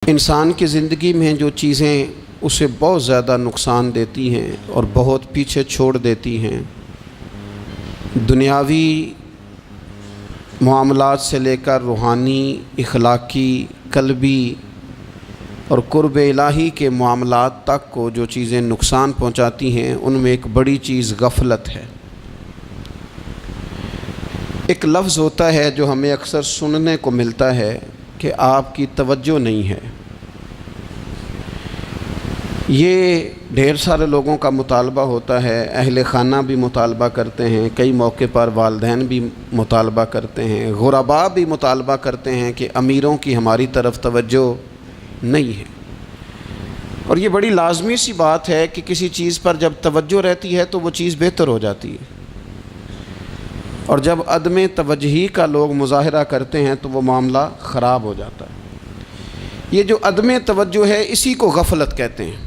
انسان کی زندگی میں جو چیزیں اسے بہت زیادہ نقصان دیتی ہیں اور بہت پیچھے چھوڑ دیتی ہیں، دنیاوی معاملات سے لے کر روحانی، اخلاقی، قلبی اور قرب الہی کے معاملات تک کو جو چیزیں نقصان پہنچاتی ہیں، ان میں ایک بڑی چیز غفلت ہے۔ ایک لفظ ہوتا ہے جو ہمیں اکثر سننے کو ملتا ہے کہ آپ کی توجہ نہیں ہے۔ یہ ڈھیر سارے لوگوں کا مطالبہ ہوتا ہے، اہل خانہ بھی مطالبہ کرتے ہیں، کئی موقع پر والدین بھی مطالبہ کرتے ہیں، غرباء بھی مطالبہ کرتے ہیں کہ امیروں کی ہماری طرف توجہ نہیں ہے۔ اور یہ بڑی لازمی سی بات ہے کہ کسی چیز پر جب توجہ رہتی ہے تو وہ چیز بہتر ہو جاتی ہے، اور جب عدم توجہی کا لوگ مظاہرہ کرتے ہیں تو وہ معاملہ خراب ہو جاتا ہے۔ یہ جو عدم توجہ ہے اسی کو غفلت کہتے ہیں،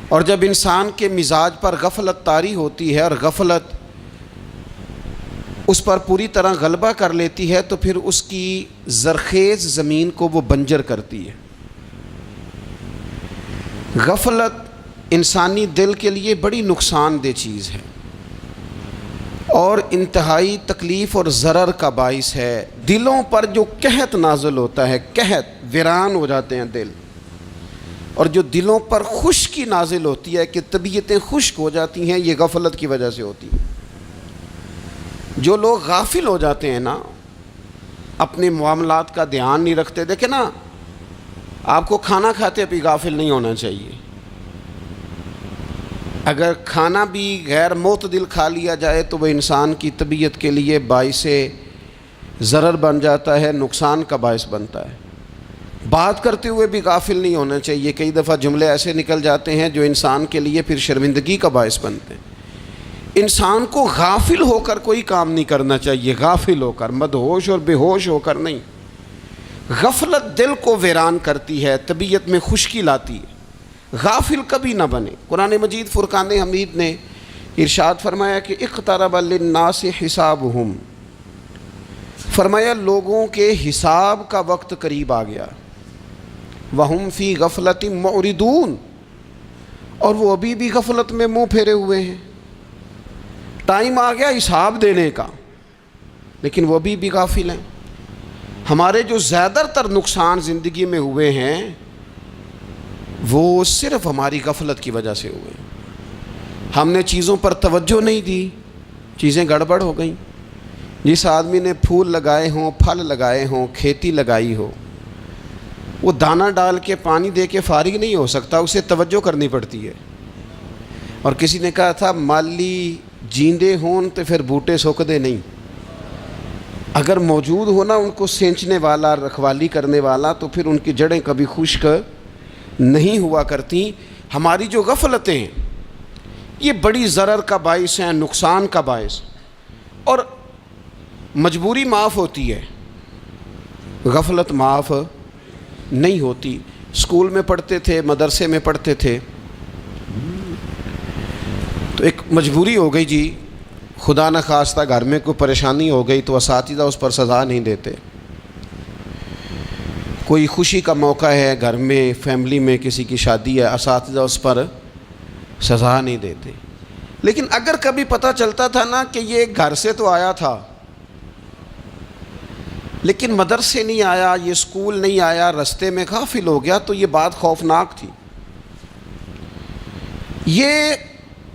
اور جب انسان کے مزاج پر غفلت طاری ہوتی ہے اور غفلت اس پر پوری طرح غلبہ کر لیتی ہے تو پھر اس کی زرخیز زمین کو وہ بنجر کرتی ہے۔ غفلت انسانی دل کے لیے بڑی نقصان دہ چیز ہے اور انتہائی تکلیف اور ضرر کا باعث ہے۔ دلوں پر جو قحط نازل ہوتا ہے، قحط، ویران ہو جاتے ہیں دل، اور جو دلوں پر خشکی نازل ہوتی ہے کہ طبیعتیں خشک ہو جاتی ہیں، یہ غفلت کی وجہ سے ہوتی ہے۔ جو لوگ غافل ہو جاتے ہیں نا، اپنے معاملات کا دھیان نہیں رکھتے، دیکھیں نا، آپ کو کھانا کھاتے بھی غافل نہیں ہونا چاہیے۔ اگر کھانا بھی غیر معتدل کھا لیا جائے تو وہ انسان کی طبیعت کے لیے باعث ضرر بن جاتا ہے، نقصان کا باعث بنتا ہے۔ بات کرتے ہوئے بھی غافل نہیں ہونا چاہیے، کئی دفعہ جملے ایسے نکل جاتے ہیں جو انسان کے لیے پھر شرمندگی کا باعث بنتے ہیں۔ انسان کو غافل ہو کر کوئی کام نہیں کرنا چاہیے، غافل ہو کر، مدہوش اور بے ہوش ہو کر نہیں۔ غفلت دل کو ویران کرتی ہے، طبیعت میں خشکی لاتی ہے۔ غافل کبھی نہ بنے۔ قرآن مجید فرقان حمید نے ارشاد فرمایا کہ اقترب للناس حسابہم، فرمایا لوگوں کے حساب کا وقت قریب آ گیا، وہم فی غفلۃ معرضون، اور وہ ابھی بھی غفلت میں منہ پھیرے ہوئے ہیں۔ ٹائم آ گیا حساب دینے کا، لیکن وہ ابھی بھی غافل ہیں۔ ہمارے جو زیادہ تر نقصان زندگی میں ہوئے ہیں وہ صرف ہماری غفلت کی وجہ سے ہوئے۔ ہم نے چیزوں پر توجہ نہیں دی، چیزیں گڑبڑ ہو گئیں۔ جس آدمی نے پھول لگائے ہوں، پھل لگائے ہوں، کھیتی لگائی ہو، وہ دانہ ڈال کے پانی دے کے فارغ نہیں ہو سکتا، اسے توجہ کرنی پڑتی ہے۔ اور کسی نے کہا تھا مالی جیندے ہون تو پھر بوٹے سوکدے نہیں، اگر موجود ہونا ان کو سینچنے والا، رکھوالی کرنے والا، تو پھر ان کی جڑیں کبھی خشک نہیں ہوا کرتی۔ ہماری جو غفلتیں ہیں یہ بڑی ضرر کا باعث ہیں، نقصان کا باعث، اور مجبوری معاف ہوتی ہے، غفلت معاف نہیں ہوتی۔ اسکول میں پڑھتے تھے، مدرسے میں پڑھتے تھے، تو ایک مجبوری ہو گئی جی، خدا نخواستہ گھر میں کوئی پریشانی ہو گئی تو اساتذہ اس پر سزا نہیں دیتے۔ کوئی خوشی کا موقع ہے گھر میں، فیملی میں کسی کی شادی ہے، اساتذہ اس پر سزا نہیں دیتے۔ لیکن اگر کبھی پتہ چلتا تھا نا کہ یہ گھر سے تو آیا تھا لیکن مدرسے نہیں آیا، یہ اسکول نہیں آیا، رستے میں غافل ہو گیا، تو یہ بات خوفناک تھی۔ یہ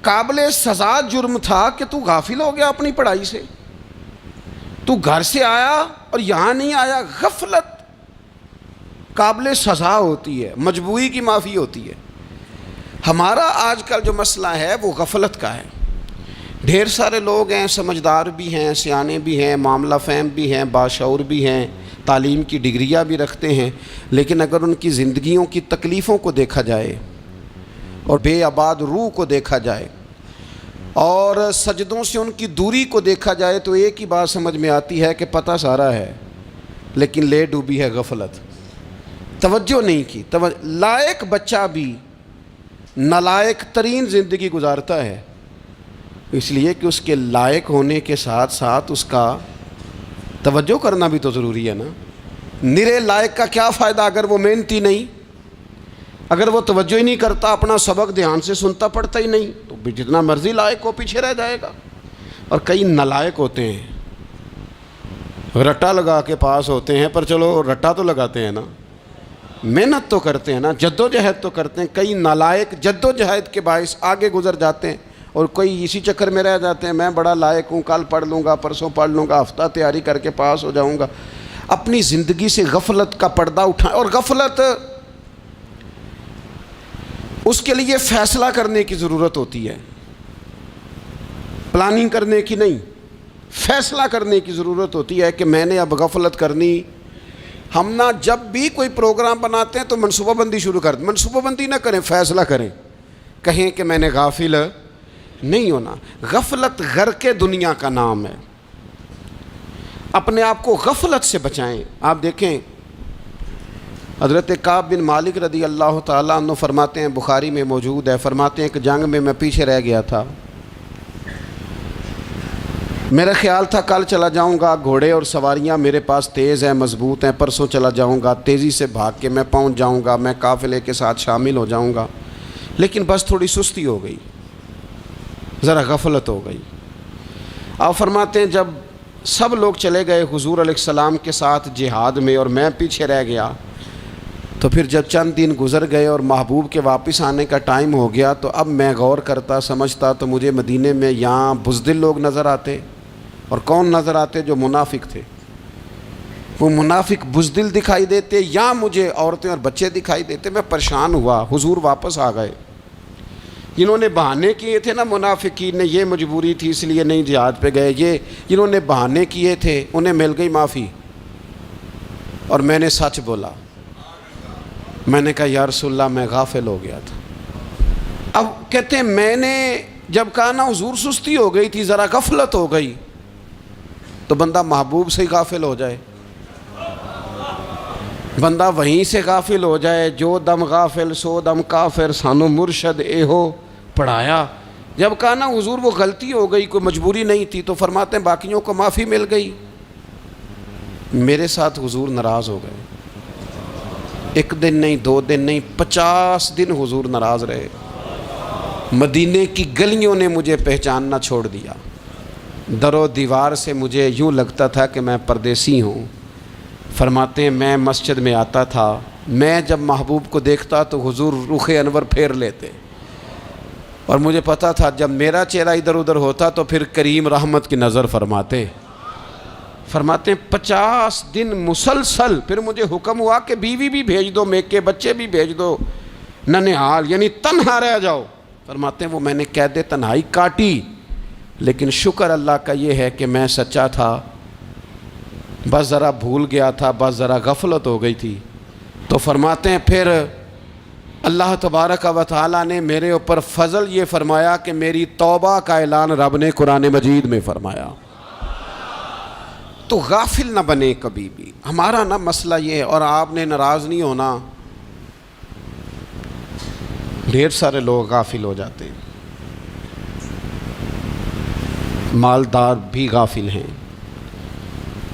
قابل سزا جرم تھا کہ تو غافل ہو گیا اپنی پڑھائی سے، تو گھر سے آیا اور یہاں نہیں آیا۔ غفلت قابل سزا ہوتی ہے، مجبوری کی معافی ہوتی ہے۔ ہمارا آج کل جو مسئلہ ہے وہ غفلت کا ہے۔ ڈھیر سارے لوگ ہیں، سمجھدار بھی ہیں، سیانے بھی ہیں، معاملہ فہم بھی ہیں، باشعور بھی ہیں، تعلیم کی ڈگریاں بھی رکھتے ہیں، لیکن اگر ان کی زندگیوں کی تکلیفوں کو دیکھا جائے اور بے آباد روح کو دیکھا جائے اور سجدوں سے ان کی دوری کو دیکھا جائے تو ایک ہی بات سمجھ میں آتی ہے کہ پتہ سارا ہے لیکن لے ڈوبی ہے غفلت، توجہ نہیں کی۔ لائق بچہ بھی نالائق ترین زندگی گزارتا ہے، اس لیے کہ اس کے لائق ہونے کے ساتھ ساتھ اس کا توجہ کرنا بھی تو ضروری ہے نا۔ نرے لائق کا کیا فائدہ اگر وہ محنتی نہیں، اگر وہ توجہ ہی نہیں کرتا، اپنا سبق دھیان سے سنتا پڑھتا ہی نہیں، تو بھی جتنا مرضی لائق ہو پیچھے رہ جائے گا۔ اور کئی نالائق ہوتے ہیں، رٹا لگا کے پاس ہوتے ہیں، پر چلو رٹا تو لگاتے ہیں نا، محنت تو کرتے ہیں نا، جد و جہد تو کرتے ہیں۔ کئی نالائق جد و جہد کے باعث آگے گزر جاتے ہیں، اور کوئی اسی چکر میں رہ جاتے ہیں، میں بڑا لائق ہوں، کل پڑھ لوں گا، پرسوں پڑھ لوں گا، ہفتہ تیاری کر کے پاس ہو جاؤں گا۔ اپنی زندگی سے غفلت کا پردہ اٹھائیں، اور غفلت اس کے لیے فیصلہ کرنے کی ضرورت ہوتی ہے، پلاننگ کرنے کی نہیں، فیصلہ کرنے کی ضرورت ہوتی ہے کہ میں نے اب غفلت کرنی۔ ہم نہ جب بھی کوئی پروگرام بناتے ہیں تو منصوبہ بندی شروع کر دیں، منصوبہ بندی نہ کریں، فیصلہ کریں، کہیں کہ میں نے غافل نہیں ہونا۔ غفلت غرق دنیا کا نام ہے، اپنے آپ کو غفلت سے بچائیں۔ آپ دیکھیں حضرت کعب بن مالک رضی اللہ تعالیٰ عنہ فرماتے ہیں، بخاری میں موجود ہے، فرماتے ہیں کہ جنگ میں پیچھے رہ گیا تھا، میرا خیال تھا کل چلا جاؤں گا، گھوڑے اور سواریاں میرے پاس تیز ہیں، مضبوط ہیں، پرسوں چلا جاؤں گا، تیزی سے بھاگ کے میں پہنچ جاؤں گا، میں قافلے کے ساتھ شامل ہو جاؤں گا، لیکن بس تھوڑی سستی ہو گئی، ذرا غفلت ہو گئی۔ آپ فرماتے ہیں جب سب لوگ چلے گئے حضور علیہ السلام کے ساتھ جہاد میں اور میں پیچھے رہ گیا، تو پھر جب چند دن گزر گئے اور محبوب کے واپس آنے کا ٹائم ہو گیا، تو اب میں غور کرتا سمجھتا تو مجھے مدینے میں یہاں بزدل لوگ نظر آتے، اور کون نظر آتے؟ جو منافق تھے، وہ منافق بزدل دکھائی دیتے، یا مجھے عورتیں اور بچے دکھائی دیتے۔ میں پریشان ہوا، حضور واپس آ گئے۔ جنہوں نے بہانے کیے تھے نا منافقین نے، یہ مجبوری تھی اس لیے نہیں جہاد پہ گئے، یہ جنہوں نے بہانے کیے تھے انہیں مل گئی معافی، اور میں نے سچ بولا، میں نے کہا یا رسول اللہ میں غافل ہو گیا تھا۔ اب کہتے ہیں میں نے جب کہا نا حضور سستی ہو گئی تھی، ذرا غفلت ہو گئی، تو بندہ محبوب سے ہی غافل ہو جائے، بندہ وہیں سے غافل ہو جائے۔ جو دم غافل سو دم کافر، سانو مرشد اے ہو پڑھایا۔ جب کہا نا حضور وہ غلطی ہو گئی، کوئی مجبوری نہیں تھی، تو فرماتے ہیں باقیوں کو معافی مل گئی، میرے ساتھ حضور ناراض ہو گئے۔ ایک دن نہیں، 2 دن نہیں، 50 دن حضور ناراض رہے۔ مدینے کی گلیوں نے مجھے پہچاننا چھوڑ دیا، در و دیوار سے مجھے یوں لگتا تھا کہ میں پردیسی ہوں۔ فرماتے ہیں میں مسجد میں آتا تھا، میں جب محبوب کو دیکھتا تو حضور رخ انور پھیر لیتے، اور مجھے پتا تھا جب میرا چہرہ ادھر ادھر ہوتا تو پھر کریم رحمت کی نظر فرماتے ہیں 50 دن مسلسل۔ پھر مجھے حکم ہوا کہ بیوی بھی بھیج دو، میکے بچے بھی بھیج دو، ننھال یعنی تنہا رہ جاؤ۔ فرماتے ہیں وہ میں نے قید تنہائی کاٹی، لیکن شکر اللہ کا یہ ہے کہ میں سچا تھا، بس ذرا بھول گیا تھا، بس ذرا غفلت ہو گئی تھی۔ تو فرماتے ہیں پھر اللہ تبارک و تعالیٰ نے میرے اوپر فضل یہ فرمایا کہ میری توبہ کا اعلان رب نے قرآن مجید میں فرمایا۔ تو غافل نہ بنے کبھی بھی۔ ہمارا نا مسئلہ یہ ہے، اور آپ نے ناراض نہیں ہونا، ڈھیر سارے لوگ غافل ہو جاتے ہیں، مالدار بھی غافل ہیں،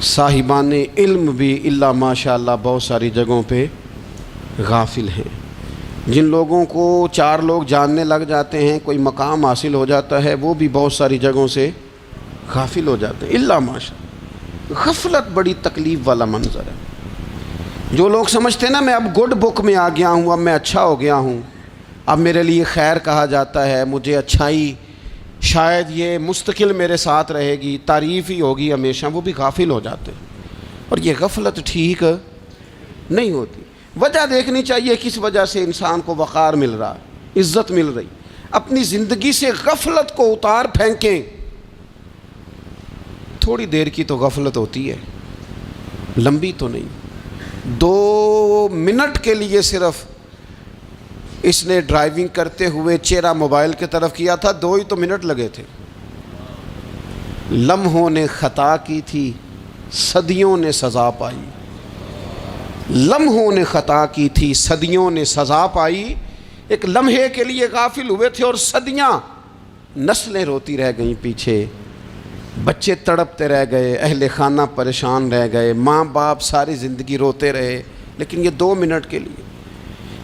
صاحبان علم بھی الا ماشاء اللہ بہت ساری جگہوں پہ غافل ہیں۔ جن لوگوں کو 4 لوگ جاننے لگ جاتے ہیں، کوئی مقام حاصل ہو جاتا ہے، وہ بھی بہت ساری جگہوں سے غافل ہو جاتے ہیں الا ماشاء اللہ۔ غفلت بڑی تکلیف والا منظر ہے۔ جو لوگ سمجھتے ہیں نا میں اب گڈ بک میں آ گیا ہوں، اب میں اچھا ہو گیا ہوں، اب میرے لیے خیر کہا جاتا ہے، مجھے اچھائی شاید یہ مستقل میرے ساتھ رہے گی، تعریف ہی ہوگی ہمیشہ، وہ بھی غافل ہو جاتے ہیں۔ اور یہ غفلت ٹھیک نہیں ہوتی۔ وجہ دیکھنی چاہیے کس وجہ سے انسان کو وقار مل رہا، عزت مل رہی۔ اپنی زندگی سے غفلت کو اتار پھینکیں۔ تھوڑی دیر کی تو غفلت ہوتی ہے، لمبی تو نہیں۔ 2 منٹ کے لیے صرف اس نے ڈرائیونگ کرتے ہوئے چہرہ موبائل کی طرف کیا تھا، 2 ہی تو منٹ لگے تھے۔ لمحوں نے خطا کی تھی، صدیوں نے سزا پائی۔ لمحوں نے خطا کی تھی، صدیوں نے سزا پائی۔ ایک لمحے کے لیے غافل ہوئے تھے اور صدیاں، نسلیں روتی رہ گئیں پیچھے بچے تڑپتے رہ گئے، اہل خانہ پریشان رہ گئے، ماں باپ ساری زندگی روتے رہے، لیکن یہ 2 منٹ کے لیے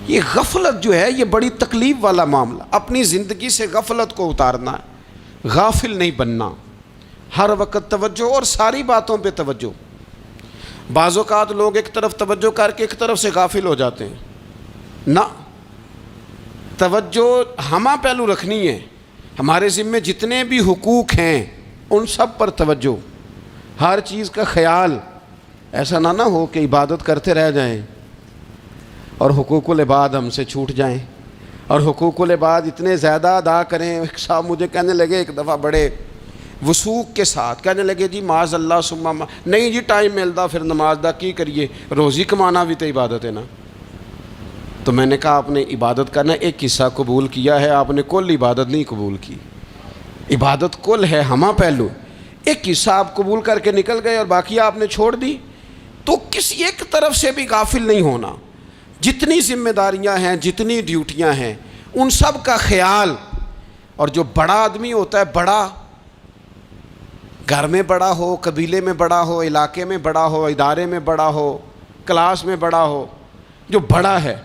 یہ غفلت جو ہے یہ بڑی تکلیف والا معاملہ۔ اپنی زندگی سے غفلت کو اتارنا ہے، غافل نہیں بننا، ہر وقت توجہ اور ساری باتوں پہ توجہ۔ بعض اوقات لوگ ایک طرف توجہ کر کے ایک طرف سے غافل ہو جاتے ہیں، نہ، توجہ ہمہ پہلو رکھنی ہے۔ ہمارے ذمے جتنے بھی حقوق ہیں ان سب پر توجہ، ہر چیز کا خیال، ایسا نہ ہو کہ عبادت کرتے رہ جائیں اور حقوق العباد ہم سے چھوٹ جائیں، اور حقوق العباد اتنے زیادہ ادا کریں۔ ایک صاحب مجھے کہنے لگے ایک دفعہ بڑے وثوق کے ساتھ، کہنے لگے جی معاذ اللہ ثم نہیں جی ٹائم ملتا پھر نماز دا کی کریے، روزی کمانا بھی تو عبادت ہے نا۔ تو میں نے کہا آپ نے عبادت کرنا ایک حصہ قبول کیا ہے، آپ نے کل عبادت نہیں قبول کی۔ عبادت کل ہے، ہمہ پہلو، ایک حصہ آپ قبول کر کے نکل گئے اور باقی آپ نے چھوڑ دی۔ تو کسی ایک طرف سے بھی غافل نہیں ہونا، جتنی ذمہ داریاں ہیں، جتنی ڈیوٹیاں ہیں، ان سب کا خیال۔ اور جو بڑا آدمی ہوتا ہے، بڑا گھر میں بڑا ہو، قبیلے میں بڑا ہو، علاقے میں بڑا ہو، ادارے میں بڑا ہو، کلاس میں بڑا ہو، جو بڑا ہے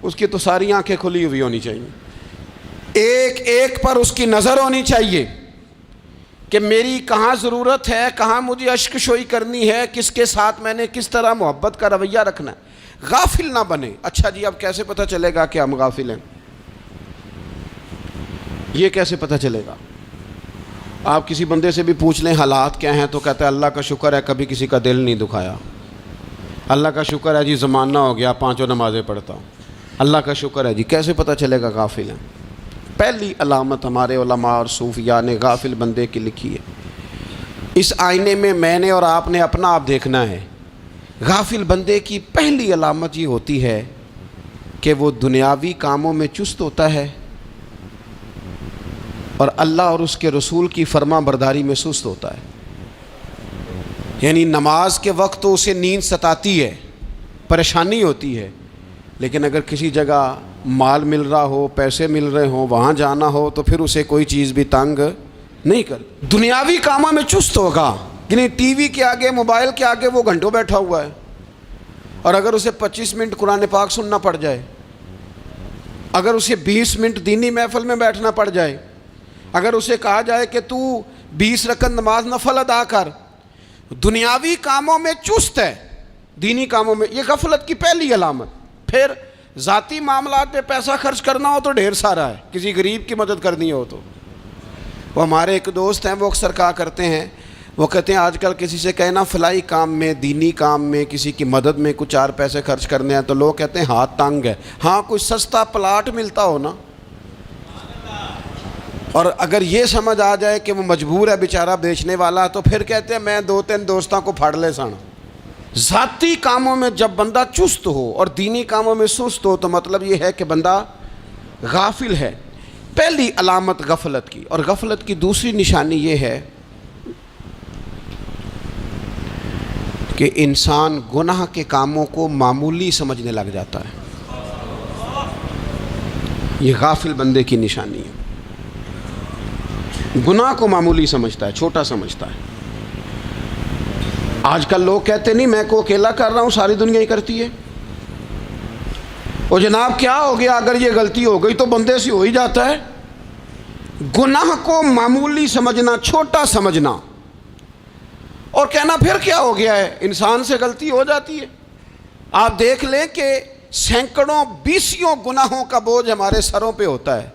اس کی تو ساری آنکھیں کھلی ہوئی ہونی چاہیے، ایک ایک پر اس کی نظر ہونی چاہیے کہ میری کہاں ضرورت ہے، کہاں مجھے اشک شوئی کرنی ہے، کس کے ساتھ میں نے کس طرح محبت کا رویہ رکھنا ہے، غافل نہ بنے۔ اچھا جی اب کیسے پتہ چلے گا کہ ہم غافل ہیں؟ یہ کیسے پتہ چلے گا؟ آپ کسی بندے سے بھی پوچھ لیں حالات کیا ہیں تو کہتا ہے اللہ کا شکر ہے کبھی کسی کا دل نہیں دکھایا، اللہ کا شکر ہے جی زمانہ ہو گیا 5 نمازیں پڑھتا ہوں، اللہ کا شکر ہے جی۔ کیسے پتہ چلے گا غافل ہیں؟ پہلی علامت ہمارے علماء اور صوفیاء نے غافل بندے کی لکھی ہے۔ اس آئینے میں نے اور آپ نے اپنا آپ دیکھنا ہے۔ غافل بندے کی پہلی علامت یہ ہوتی ہے کہ وہ دنیاوی کاموں میں چست ہوتا ہے اور اللہ اور اس کے رسول کی فرما برداری میں سست ہوتا ہے۔ یعنی نماز کے وقت تو اسے نیند ستاتی ہے، پریشانی ہوتی ہے، لیکن اگر کسی جگہ مال مل رہا ہو، پیسے مل رہے ہوں، وہاں جانا ہو تو پھر اسے کوئی چیز بھی تنگ نہیں کر۔ دنیاوی کاموں میں چست ہوگا، یعنی ٹی وی کے آگے، موبائل کے آگے وہ گھنٹوں بیٹھا ہوا ہے، اور اگر اسے 25 منٹ قرآن پاک سننا پڑ جائے، اگر اسے 20 منٹ دینی محفل میں بیٹھنا پڑ جائے، اگر اسے کہا جائے کہ تو 20 رکعت نماز نفل ادا کر، دنیاوی کاموں میں چست ہے، دینی کاموں میں، یہ غفلت کی پہلی علامت۔ پھر ذاتی معاملات پہ پیسہ خرچ کرنا ہو تو ڈھیر سارا ہے، کسی غریب کی مدد کرنی ہو تو۔ وہ ہمارے ایک دوست ہیں، وہ اکثر کہا کرتے ہیں، وہ کہتے ہیں آج کل کسی سے کہنا فلائی کام میں، دینی کام میں، کسی کی مدد میں کچھ 4 پیسے خرچ کرنے ہیں تو لوگ کہتے ہیں ہاتھ تنگ ہے۔ ہاں کوئی سستا پلاٹ ملتا ہو نا، اور اگر یہ سمجھ آ جائے کہ وہ مجبور ہے بیچارہ بیچنے والا، تو پھر کہتے ہیں میں 2-3 دوستوں کو پھاڑ لے سن۔ ذاتی کاموں میں جب بندہ چست ہو اور دینی کاموں میں سست ہو تو مطلب یہ ہے کہ بندہ غافل ہے۔ پہلی علامت غفلت کی۔ اور غفلت کی دوسری نشانی یہ ہے کہ انسان گناہ کے کاموں کو معمولی سمجھنے لگ جاتا ہے، یہ غافل بندے کی نشانی ہے۔ گناہ کو معمولی سمجھتا ہے، چھوٹا سمجھتا ہے۔ آج کل لوگ کہتے نہیں میں کو اکیلا کر رہا ہوں، ساری دنیا ہی کرتی ہے۔ اور جناب کیا ہو گیا اگر یہ غلطی ہو گئی تو بندے سے ہو ہی جاتا ہے۔ گناہ کو معمولی سمجھنا، چھوٹا سمجھنا، اور کہنا پھر کیا ہو گیا ہے، انسان سے غلطی ہو جاتی ہے۔ آپ دیکھ لیں کہ سینکڑوں بیسیوں گناہوں کا بوجھ ہمارے سروں پہ ہوتا ہے،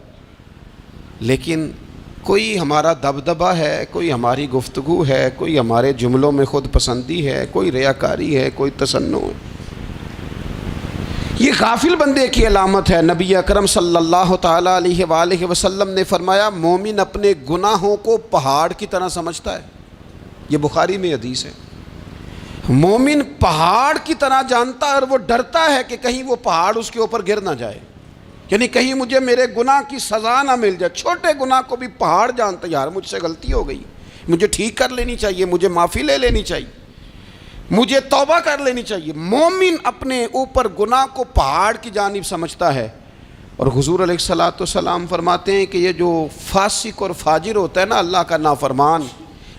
لیکن کوئی ہمارا دبدبہ ہے، کوئی ہماری گفتگو ہے، کوئی ہمارے جملوں میں خود پسندی ہے، کوئی ریاکاری ہے، کوئی تصنع ہے۔ یہ غافل بندے کی علامت ہے۔ نبی اکرم صلی اللہ تعالیٰ علیہ وآلہ وسلم نے فرمایا مومن اپنے گناہوں کو پہاڑ کی طرح سمجھتا ہے، یہ بخاری میں حدیث ہے۔ مومن پہاڑ کی طرح جانتا ہے اور وہ ڈرتا ہے کہ کہیں وہ پہاڑ اس کے اوپر گر نہ جائے، یعنی کہیں مجھے میرے گناہ کی سزا نہ مل جائے۔ چھوٹے گناہ کو بھی پہاڑ جانتا ہے، یار مجھ سے غلطی ہو گئی، مجھے ٹھیک کر لینی چاہیے، مجھے معافی لے لینی چاہیے، مجھے توبہ کر لینی چاہیے۔ مومن اپنے اوپر گناہ کو پہاڑ کی جانب سمجھتا ہے۔ اور حضور علیہ الصلوۃ والسلام فرماتے ہیں کہ یہ جو فاسق اور فاجر ہوتا ہے نا، اللہ کا نافرمان،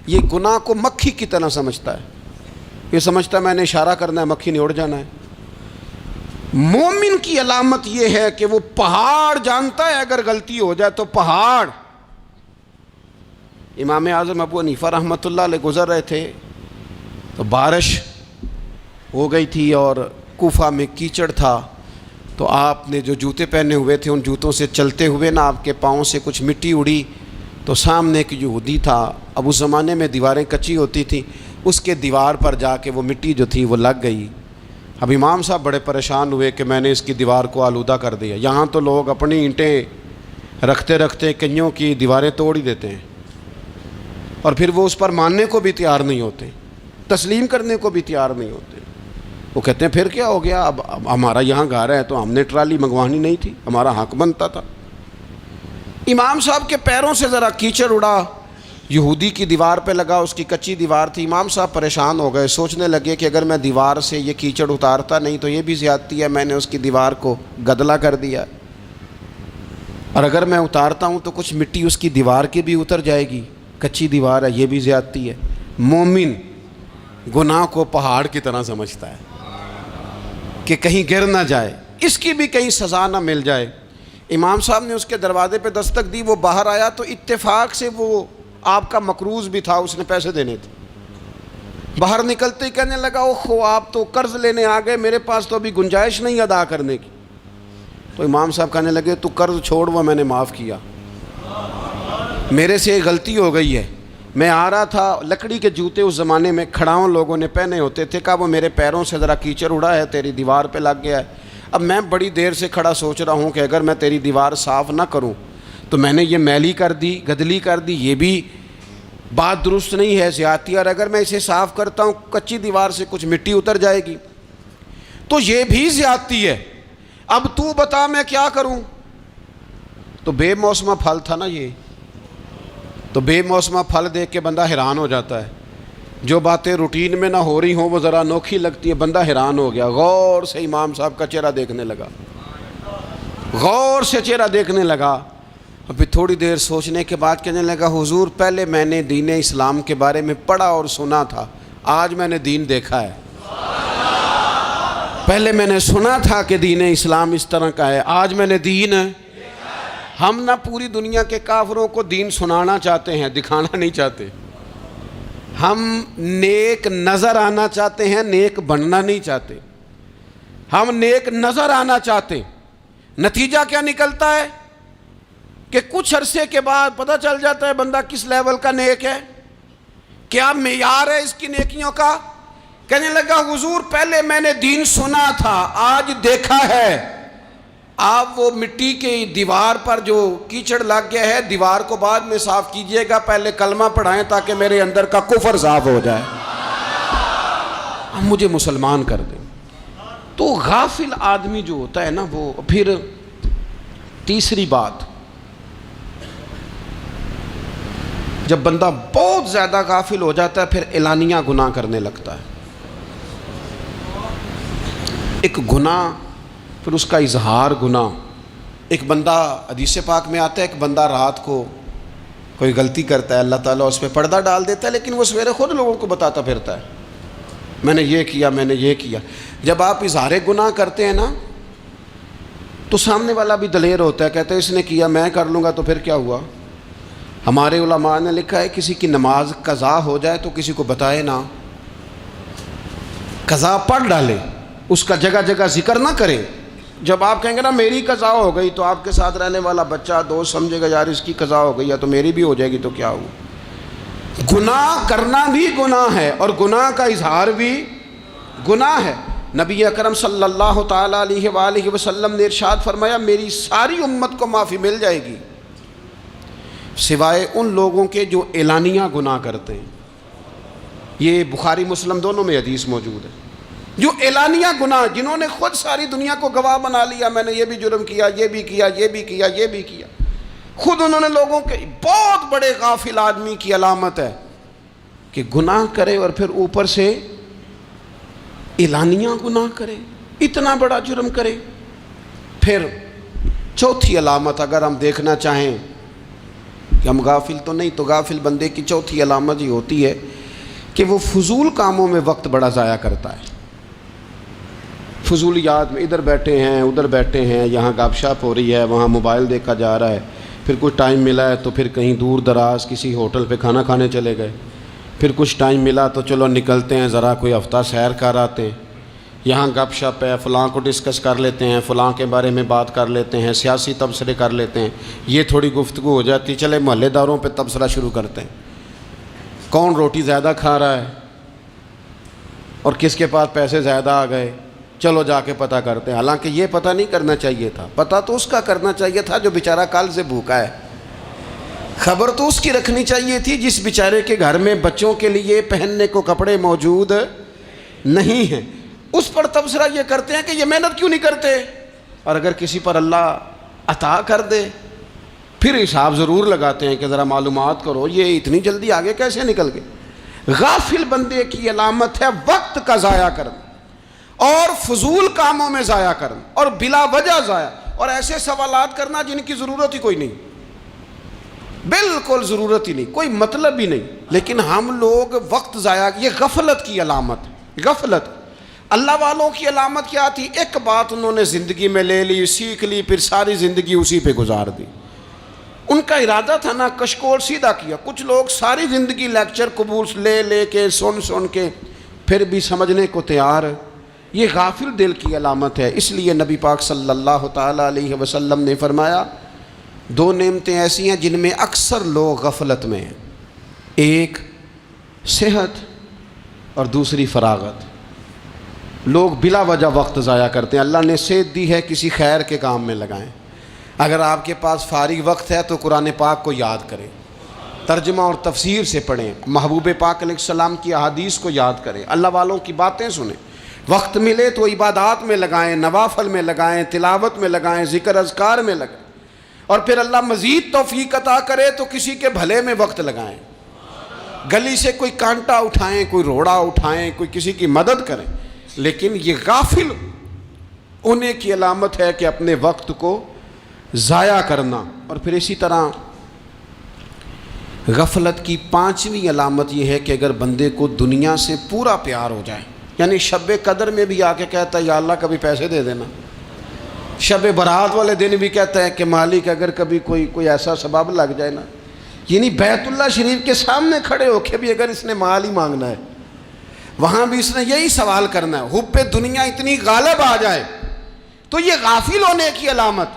یہ گناہ کو مکھی کی طرح سمجھتا ہے، یہ سمجھتا ہے میں نے اشارہ کرنا ہے مکھی نے اڑ جانا ہے۔ مومن کی علامت یہ ہے کہ وہ پہاڑ جانتا ہے اگر غلطی ہو جائے تو پہاڑ۔ امام اعظم ابو حنیفہ رحمۃ اللہ علیہ گزر رہے تھے تو بارش ہو گئی تھی اور کوفہ میں کیچڑ تھا، تو آپ نے جو جوتے پہنے ہوئے تھے ان جوتوں سے چلتے ہوئے نا آپ کے پاؤں سے کچھ مٹی اڑی، تو سامنے ایک یہودی تھا، اب اس زمانے میں دیواریں کچی ہوتی تھیں، اس کے دیوار پر جا کے وہ مٹی جو تھی وہ لگ گئی۔ اب امام صاحب بڑے پریشان ہوئے کہ میں نے اس کی دیوار کو آلودہ کر دیا۔ یہاں تو لوگ اپنی اینٹیں رکھتے رکھتے کئیوں کی دیواریں توڑ ہی دیتے ہیں، اور پھر وہ اس پر ماننے کو بھی تیار نہیں ہوتے، تسلیم کرنے کو بھی تیار نہیں ہوتے۔ وہ کہتے ہیں پھر کیا ہو گیا، اب ہمارا یہاں گھر ہے تو ہم نے ٹرالی منگوانی نہیں تھی، ہمارا حق بنتا تھا۔ امام صاحب کے پیروں سے ذرا کیچڑ اڑا، یہودی کی دیوار پہ لگا، اس کی کچی دیوار تھی۔ امام صاحب پریشان ہو گئے، سوچنے لگے کہ اگر میں دیوار سے یہ کیچڑ اتارتا نہیں تو یہ بھی زیادتی ہے، میں نے اس کی دیوار کو گدلا کر دیا، اور اگر میں اتارتا ہوں تو کچھ مٹی اس کی دیوار کی بھی اتر جائے گی، کچی دیوار ہے، یہ بھی زیادتی ہے۔ مومن گناہ کو پہاڑ کی طرح سمجھتا ہے کہ کہیں گر نہ جائے، اس کی بھی کہیں سزا نہ مل جائے۔ امام صاحب نے اس کے دروازے پہ دستک دی، وہ باہر آیا تو اتفاق سے وہ آپ کا مقروض بھی تھا، اس نے پیسے دینے تھے۔ باہر نکلتے ہی کہنے لگا اوہ آپ تو قرض لینے آ گئے، میرے پاس تو ابھی گنجائش نہیں ادا کرنے کی۔ تو امام صاحب کہنے لگے تو قرض چھوڑ، وہ میں نے معاف کیا، میرے سے غلطی ہو گئی ہے، میں آ رہا تھا، لکڑی کے جوتے اس زمانے میں کھڑاؤں لوگوں نے پہنے ہوتے تھے، کہا وہ میرے پیروں سے ذرا کیچڑ اڑا ہے، تیری دیوار پہ لگ گیا ہے۔ اب میں بڑی دیر سے کھڑا سوچ رہا ہوں کہ اگر میں تیری دیوار صاف نہ کروں تو میں نے یہ میلی کر دی، گدلی کر دی، یہ بھی بات درست نہیں ہے، زیادتی، اور اگر میں اسے صاف کرتا ہوں کچی دیوار سے کچھ مٹی اتر جائے گی تو یہ بھی زیادتی ہے، اب تو بتا میں کیا کروں۔ تو بے موسمہ پھل تھا نا یہ، تو بے موسمہ پھل دیکھ کے بندہ حیران ہو جاتا ہے، جو باتیں روٹین میں نہ ہو رہی ہوں وہ ذرا انوکھی لگتی ہے، بندہ حیران ہو گیا، غور سے امام صاحب کا چہرہ دیکھنے لگا، غور سے چہرہ دیکھنے لگا، اور پھر تھوڑی دیر سوچنے کے بعد کہنے لگا حضور پہلے میں نے دین اسلام کے بارے میں پڑھا اور سنا تھا، آج میں نے دین دیکھا ہے۔ پہلے میں نے سنا تھا کہ دین اسلام اس طرح کا ہے، آج میں نے دین ہم نہ پوری دنیا کے کافروں کو دین سنانا چاہتے ہیں، دکھانا نہیں چاہتے، ہم نیک نظر آنا چاہتے ہیں، نیک بننا نہیں چاہتے، ہم نیک نظر آنا چاہتے ہیں۔ نتیجہ کیا نکلتا ہے کہ کچھ عرصے کے بعد پتہ چل جاتا ہے بندہ کس لیول کا نیک ہے، کیا معیار ہے اس کی نیکیوں کا۔ کہنے لگا حضور پہلے میں نے دین سنا تھا، آج دیکھا ہے۔ آپ وہ مٹی کی دیوار پر جو کیچڑ لگ گیا ہے، دیوار کو بعد میں صاف کیجئے گا، پہلے کلمہ پڑھائیں تاکہ میرے اندر کا کفر صاف ہو جائے، اب مجھے مسلمان کر دیں۔ تو غافل آدمی جو ہوتا ہے نا، وہ پھر تیسری بات، جب بندہ بہت زیادہ غافل ہو جاتا ہے پھر اعلانیہ گناہ کرنے لگتا ہے۔ ایک گناہ، پھر اس کا اظہار گناہ۔ ایک بندہ، حدیث پاک میں آتا ہے، ایک بندہ رات کو کوئی غلطی کرتا ہے، اللہ تعالیٰ اس پہ پردہ ڈال دیتا ہے، لیکن وہ سویرے خود لوگوں کو بتاتا پھرتا ہے میں نے یہ کیا، میں نے یہ کیا۔ جب آپ اظہار گناہ کرتے ہیں نا تو سامنے والا بھی دلیر ہوتا ہے، کہتا ہے اس نے کیا میں کر لوں گا تو پھر کیا ہوا۔ ہمارے علماء نے لکھا ہے کسی کی نماز قضا ہو جائے تو کسی کو بتائے نہ، قضا پڑھ ڈالے، اس کا جگہ جگہ ذکر نہ کرے۔ جب آپ کہیں گے نا میری قضا ہو گئی تو آپ کے ساتھ رہنے والا بچہ دوست سمجھے گا یار اس کی قضا ہو گئی ہے تو میری بھی ہو جائے گی تو کیا ہوا۔ گناہ کرنا بھی گناہ ہے اور گناہ کا اظہار بھی گناہ ہے۔ نبی اکرم صلی اللہ تعالیٰ علیہ وآلہ وسلم نے ارشاد فرمایا میری ساری امت کو معافی مل جائے گی سوائے ان لوگوں کے جو اعلانیہ گناہ کرتے ہیں۔ یہ بخاری مسلم دونوں میں حدیث موجود ہے۔ جو اعلانیہ گناہ، جنہوں نے خود ساری دنیا کو گواہ بنا لیا، میں نے یہ بھی جرم کیا، یہ بھی کیا، یہ بھی کیا، یہ بھی کیا، خود انہوں نے لوگوں کے، بہت بڑے غافل آدمی کی علامت ہے کہ گناہ کرے اور پھر اوپر سے اعلانیہ گناہ کرے، اتنا بڑا جرم کرے۔ پھر چوتھی علامت اگر ہم دیکھنا چاہیں کہ ہم غافل تو نہیں. تو غافل بندے کی چوتھی علامت یہ ہوتی ہے کہ وہ فضول کاموں میں وقت بڑا ضائع کرتا ہے. فضولیات میں ادھر بیٹھے ہیں ادھر بیٹھے ہیں, یہاں گپ شپ ہو رہی ہے, وہاں موبائل دیکھا جا رہا ہے, پھر کچھ ٹائم ملا ہے تو پھر کہیں دور دراز کسی ہوٹل پہ کھانا کھانے چلے گئے, پھر کچھ ٹائم ملا تو چلو نکلتے ہیں ذرا کوئی ہفتہ سیر کر آتے ہیں, یہاں گپ شپ ہے, فلاں کو ڈسکس کر لیتے ہیں, فلاں کے بارے میں بات کر لیتے ہیں, سیاسی تبصرے کر لیتے ہیں, یہ تھوڑی گفتگو ہو جاتی, چلے محلے داروں پہ تبصرہ شروع کرتے ہیں, کون روٹی زیادہ کھا رہا ہے اور کس کے پاس پیسے زیادہ آ گئے, چلو جا کے پتہ کرتے ہیں. حالانکہ یہ پتہ نہیں کرنا چاہیے تھا, پتہ تو اس کا کرنا چاہیے تھا جو بیچارہ کل سے بھوکا ہے. خبر تو اس کی رکھنی چاہیے تھی جس بیچارے کے گھر میں بچوں کے لیے پہننے کو کپڑے موجود نہیں ہیں. اس پر تبصرہ یہ کرتے ہیں کہ یہ محنت کیوں نہیں کرتے, اور اگر کسی پر اللہ عطا کر دے پھر حساب ضرور لگاتے ہیں کہ ذرا معلومات کرو یہ اتنی جلدی آگے کیسے نکل گئے. غافل بندے کی علامت ہے وقت کا ضائع کرنا اور فضول کاموں میں ضائع کرنا اور بلا وجہ ضائع, اور ایسے سوالات کرنا جن کی ضرورت ہی کوئی نہیں, بالکل ضرورت ہی نہیں, کوئی مطلب ہی نہیں. لیکن ہم لوگ وقت ضائع, یہ غفلت کی علامت. غفلت اللہ والوں کی علامت کیا تھی؟ ایک بات انہوں نے زندگی میں لے لی, سیکھ لی, پھر ساری زندگی اسی پہ گزار دی. ان کا ارادہ تھا نا کشکول سیدھا کیا. کچھ لوگ ساری زندگی لیکچر قبول لے لے کے سن کے پھر بھی سمجھنے کو تیار. یہ غافل دل کی علامت ہے. اس لیے نبی پاک صلی اللہ تعالیٰ علیہ وسلم نے فرمایا دو نعمتیں ایسی ہیں جن میں اکثر لوگ غفلت میں ہیں, ایک صحت اور دوسری فراغت. لوگ بلا وجہ وقت ضائع کرتے ہیں. اللہ نے صحت دی ہے, کسی خیر کے کام میں لگائیں. اگر آپ کے پاس فارغ وقت ہے تو قرآن پاک کو یاد کریں, ترجمہ اور تفسیر سے پڑھیں, محبوب پاک علیہ السلام کی احادیث کو یاد کریں, اللہ والوں کی باتیں سنیں. وقت ملے تو عبادات میں لگائیں, نوافل میں لگائیں, تلاوت میں لگائیں, ذکر اذکار میں لگائیں, اور پھر اللہ مزید توفیق عطا کرے تو کسی کے بھلے میں وقت لگائیں. گلی سے کوئی کانٹا اٹھائیں, کوئی روڑا اٹھائیں, کوئی کسی کی مدد کریں. لیکن یہ غافل ہونے کی علامت ہے کہ اپنے وقت کو ضائع کرنا. اور پھر اسی طرح غفلت کی پانچویں علامت یہ ہے کہ اگر بندے کو دنیا سے پورا پیار ہو جائے, یعنی شب قدر میں بھی آ کے کہتا ہے یا اللہ کبھی پیسے دے دینا, شب برات والے دن بھی کہتا ہے کہ مالک اگر کبھی کوئی ایسا سبب لگ جائے نا, یعنی بیت اللہ شریف کے سامنے کھڑے ہو کے بھی اگر اس نے مال ہی مانگنا ہے وہاں بھی اس نے یہی سوال کرنا ہے, حب دنیا اتنی غالب آ جائے. تو یہ غافل ہونے کی علامت.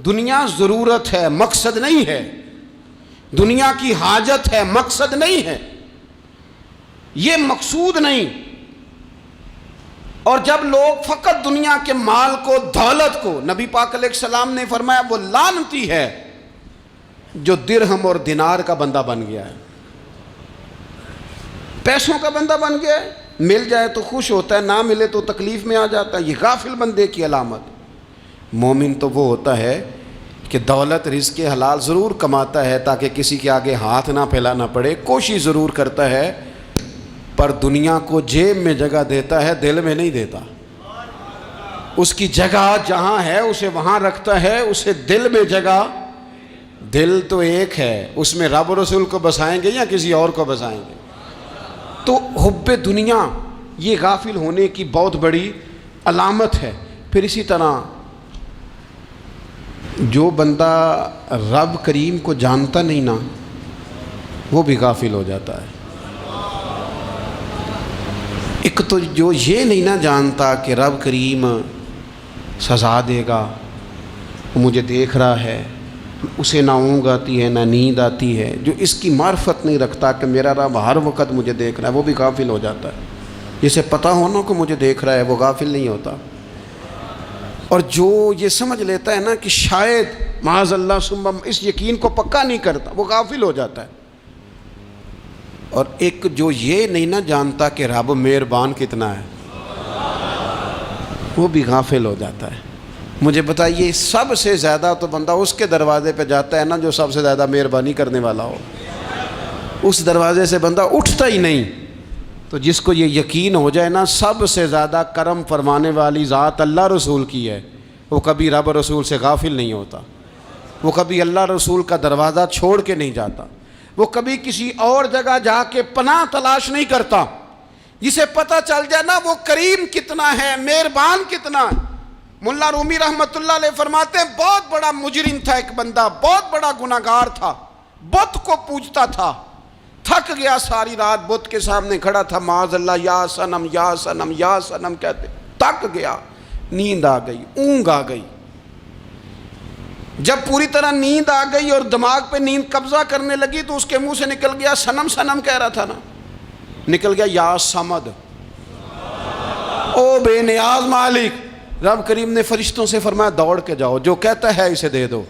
دنیا ضرورت ہے, مقصد نہیں ہے. دنیا کی حاجت ہے, مقصد نہیں ہے. یہ مقصود نہیں. اور جب لوگ فقط دنیا کے مال کو, دولت کو, نبی پاک علیہ السلام نے فرمایا وہ لعنتی ہے جو درہم اور دینار کا بندہ بن گیا ہے, پیسوں کا بندہ بن گیا ہے. مل جائے تو خوش ہوتا ہے, نہ ملے تو تکلیف میں آ جاتا ہے. یہ غافل بندے کی علامت. مومن تو وہ ہوتا ہے کہ دولت رزق حلال ضرور کماتا ہے تاکہ کسی کے آگے ہاتھ نہ پھیلانا پڑے, کوشش ضرور کرتا ہے, پر دنیا کو جیب میں جگہ دیتا ہے, دل میں نہیں دیتا. اس کی جگہ جہاں ہے اسے وہاں رکھتا ہے, اسے دل میں جگہ. دل تو ایک ہے, اس میں رب رسول کو بسائیں گے یا کسی اور کو بسائیں گے. تو حب دنیا یہ غافل ہونے کی بہت بڑی علامت ہے. پھر اسی طرح جو بندہ رب کریم کو جانتا نہیں نا وہ بھی غافل ہو جاتا ہے. ایک تو جو یہ نہیں نہ جانتا کہ رب کریم سزا دے گا, وہ مجھے دیکھ رہا ہے, اسے نہ اونگ آتی ہے نہ نیند آتی ہے, جو اس کی معرفت نہیں رکھتا کہ میرا رب ہر وقت مجھے دیکھ رہا ہے, وہ بھی غافل ہو جاتا ہے. جسے پتہ ہونا کہ مجھے دیکھ رہا ہے وہ غافل نہیں ہوتا. اور جو یہ سمجھ لیتا ہے نا کہ شاید معاذ اللہ ثم, اس یقین کو پکا نہیں کرتا, وہ غافل ہو جاتا ہے. اور ایک جو یہ نہیں نہ جانتا کہ رب مہربان کتنا ہے وہ بھی غافل ہو جاتا ہے. مجھے بتائیے سب سے زیادہ تو بندہ اس کے دروازے پہ جاتا ہے نا جو سب سے زیادہ مہربانی کرنے والا ہو. اس دروازے سے بندہ اٹھتا ہی نہیں. تو جس کو یہ یقین ہو جائے نا سب سے زیادہ کرم فرمانے والی ذات اللہ رسول کی ہے, وہ کبھی رب رسول سے غافل نہیں ہوتا. وہ کبھی اللہ رسول کا دروازہ چھوڑ کے نہیں جاتا، وہ کبھی کسی اور جگہ جا کے پناہ تلاش نہیں کرتا۔ جسے پتہ چل جائے نا وہ کریم کتنا ہے، مہربان کتنا ہے۔ ملا رومی رحمت اللہ علیہ فرماتے ہیں بہت بڑا مجرم تھا ایک بندہ، بہت بڑا گناہگار تھا، بت کو پوجتا تھا، تھک گیا، ساری رات بت کے سامنے کھڑا تھا، معاذ اللہ یا صنم یا صنم یا صنم کہتے، تھک گیا، نیند آ گئی، اونگ آ گئی۔ جب پوری طرح نیند آ گئی اور دماغ پہ نیند قبضہ کرنے لگی تو اس کے منہ سے نکل گیا، صنم صنم کہہ رہا تھا نا، نکل گیا یا صمد، او بے نیاز مالک۔ رب کریم نے فرشتوں سے فرمایا دوڑ کے جاؤ، جو کہتا ہے اسے دے دو۔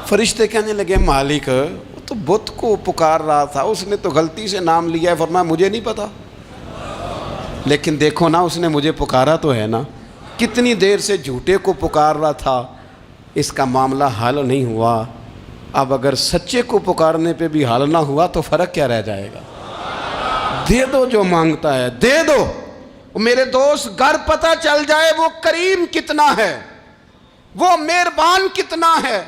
فرشتے کہنے لگے مالک وہ تو بت کو پکار رہا تھا، اس نے تو غلطی سے نام لیا ہے۔ فرمایا مجھے نہیں پتا، لیکن دیکھو نا اس نے مجھے پکارا تو ہے نا، کتنی دیر سے جھوٹے کو پکار رہا تھا، اس کا معاملہ حل نہیں ہوا، اب اگر سچے کو پکارنے پہ بھی حل نہ ہوا تو فرق کیا رہ جائے گا؟ دے دو جو مانگتا ہے، دے دو۔ میرے دوست گھر پتہ چل جائے وہ کریم کتنا ہے، وہ مہربان کتنا ہے۔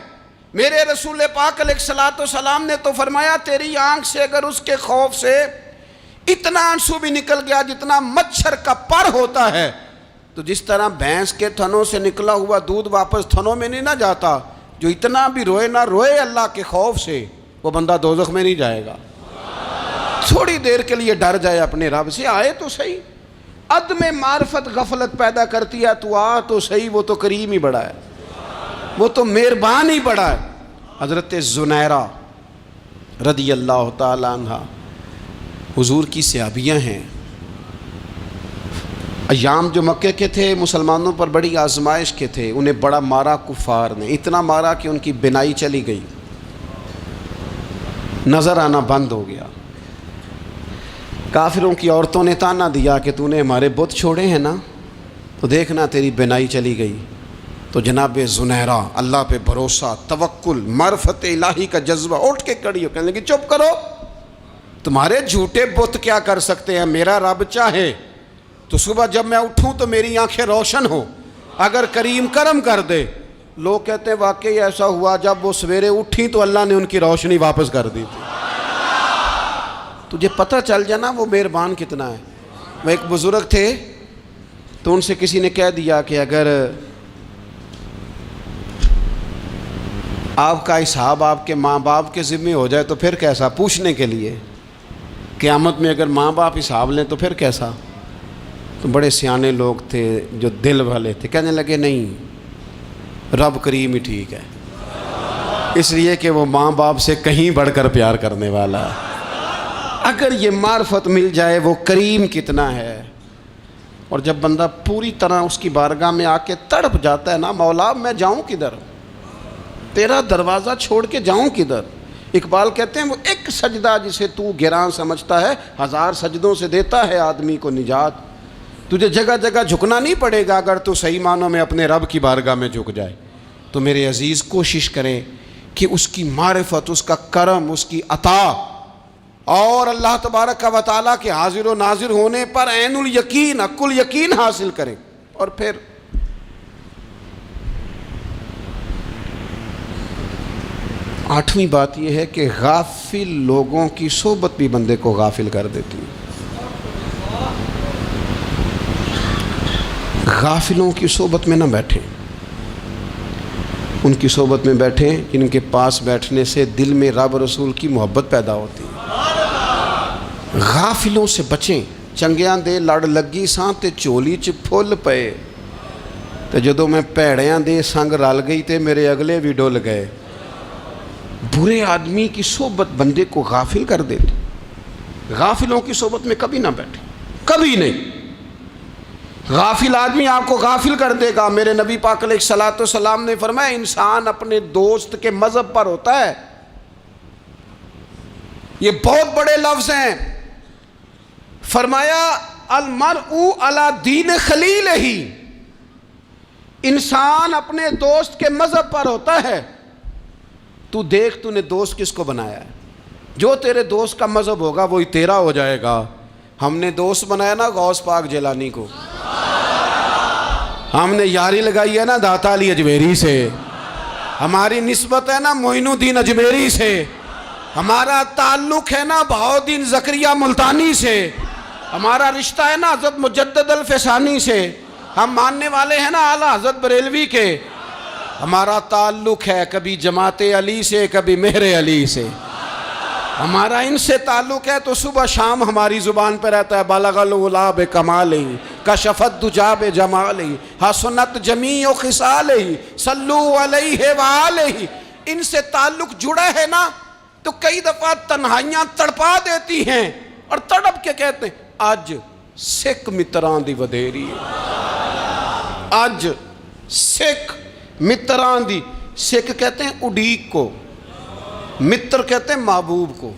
میرے رسول پاک علیہ الصلوۃ والسلام نے تو فرمایا تیری آنکھ سے اگر اس کے خوف سے اتنا آنسو بھی نکل گیا جتنا مچھر کا پر ہوتا ہے، تو جس طرح بھینس کے تھنوں سے نکلا ہوا دودھ واپس تھنوں میں نہیں نہ جاتا، جو اتنا بھی روئے نہ روئے اللہ کے خوف سے، وہ بندہ دوزخ میں نہیں جائے گا۔ تھوڑی دیر کے لیے ڈر جائے اپنے رب سے، آئے تو صحیح۔ عدم معرفت غفلت پیدا کرتی ہے، تو آ تو صحیح، وہ تو کریم ہی بڑا ہے، وہ تو مہربان ہی بڑا ہے۔ حضرت زنیرہ رضی اللہ تعالی عنہ حضور کی صحابیہ ہیں۔ ایام جو مکے کے تھے مسلمانوں پر بڑی آزمائش کے تھے، انہیں بڑا مارا کفار نے، اتنا مارا کہ ان کی بینائی چلی گئی، نظر آنا بند ہو گیا۔ کافروں کی عورتوں نے تانا دیا کہ تو نے ہمارے بت چھوڑے ہیں نا، تو دیکھنا تیری بینائی چلی گئی۔ تو جناب زنیرہ اللہ پہ بھروسہ، توکل، معرفت الہی کا جذبہ، اٹھ کے کھڑی ہو، کہنے لگی چپ کرو، تمہارے جھوٹے بت کیا کر سکتے ہیں، میرا رب چاہے تو صبح جب میں اٹھوں تو میری آنکھیں روشن ہوں، اگر کریم کرم کر دے۔ لوگ کہتے ہیں واقعی ایسا ہوا، جب وہ سویرے اٹھیں تو اللہ نے ان کی روشنی واپس کر دی تھی۔ تجھے پتہ چل جانا وہ مہربان کتنا ہے۔ وہ ایک بزرگ تھے تو ان سے کسی نے کہہ دیا کہ اگر آپ کا حساب آپ کے ماں باپ کے ذمہ ہو جائے تو پھر کیسا، پوچھنے کے لیے قیامت میں اگر ماں باپ حساب لیں تو پھر کیسا۔ تو بڑے سیانے لوگ تھے جو دل والے تھے، کہنے لگے نہیں، رب کریم ہی ٹھیک ہے، اس لیے کہ وہ ماں باپ سے کہیں بڑھ کر پیار کرنے والا ہے۔ اگر یہ معرفت مل جائے وہ کریم کتنا ہے۔ اور جب بندہ پوری طرح اس کی بارگاہ میں آ کے تڑپ جاتا ہے نا، مولا میں جاؤں کدھر، تیرا دروازہ چھوڑ کے جاؤں کدھر۔ اقبال کہتے ہیں وہ ایک سجدہ جسے تو گراں سمجھتا ہے، 1000 سجدوں سے دیتا ہے آدمی کو نجات۔ تجھے جگہ جگہ جھکنا نہیں پڑے گا اگر تو صحیح معنوں میں اپنے رب کی بارگاہ میں جھک جائے۔ تو میرے عزیز کوشش کریں کہ اس کی معرفت، اس کا کرم، اس کی عطا اور اللہ تبارک و تعالیٰ کے حاضر و ناظر ہونے پر عین الیقین، حق الیقین حاصل کریں۔ اور پھر آٹھویں بات یہ ہے کہ غافل لوگوں کی صحبت بھی بندے کو غافل کر دیتی ہے۔ غافلوں کی صحبت میں نہ بیٹھیں، ان کی صحبت میں بیٹھیں جن کے پاس بیٹھنے سے دل میں رب رسول کی محبت پیدا ہوتی ہے۔ غافلوں سے بچیں۔ چنگیاں دے لڑ لگی ساں تے چولی چ پھل پئے، تے جدوں میں پیڑیاں دے سنگ رل گئی تے میرے اگلے بھی ڈول گئے۔ برے آدمی کی صحبت بندے کو غافل کر دیتی۔ غافلوں کی صحبت میں کبھی نہ بیٹھیں، کبھی نہیں۔ غافل آدمی آپ کو غافل کر دے گا۔ میرے نبی پاک علیہ الصلوۃ والسلام نے فرمایا انسان اپنے دوست کے مذہب پر ہوتا ہے۔ یہ بہت بڑے لفظ ہیں۔ فرمایا المرء علی دین خلیلہ، انسان اپنے دوست کے مذہب پر ہوتا ہے۔ تو دیکھ تو نے دوست کس کو بنایا ہے، جو تیرے دوست کا مذہب ہوگا وہی تیرا ہو جائے گا۔ ہم نے دوست بنایا نا غوث پاک جیلانی کو، ہم نے یاری لگائی ہے نا داتا علی اجمیری سے، ہماری نسبت ہے نا معین الدین اجمیری سے، ہمارا تعلق ہے نا بہاؤالدین زکریہ ملتانی سے، ہمارا رشتہ ہے نا حضرت مجدد الفسانی سے، ہم ماننے والے ہیں نا اعلیٰ حضرت بریلوی کے، ہمارا تعلق ہے کبھی جماعت علی سے کبھی مہر علی سے، ہمارا ان سے تعلق ہے تو صبح شام ہماری زبان پہ رہتا ہے بالغ العلا بکمالہ کشف الدجی بجمالہ حسنت جمیع خصالہ صلو علیہ وآلہ۔ ان سے تعلق جڑا ہے نا تو کئی دفعہ تنہائیاں تڑپا دیتی ہیں اور تڑپ کے کہتے ہیں اج سکھ متران دی ودھیری ہے، اج سکھ متران دی، سکھ کہتے ہیں اڈیق کو، متر کہتے ہیں محبوب کو،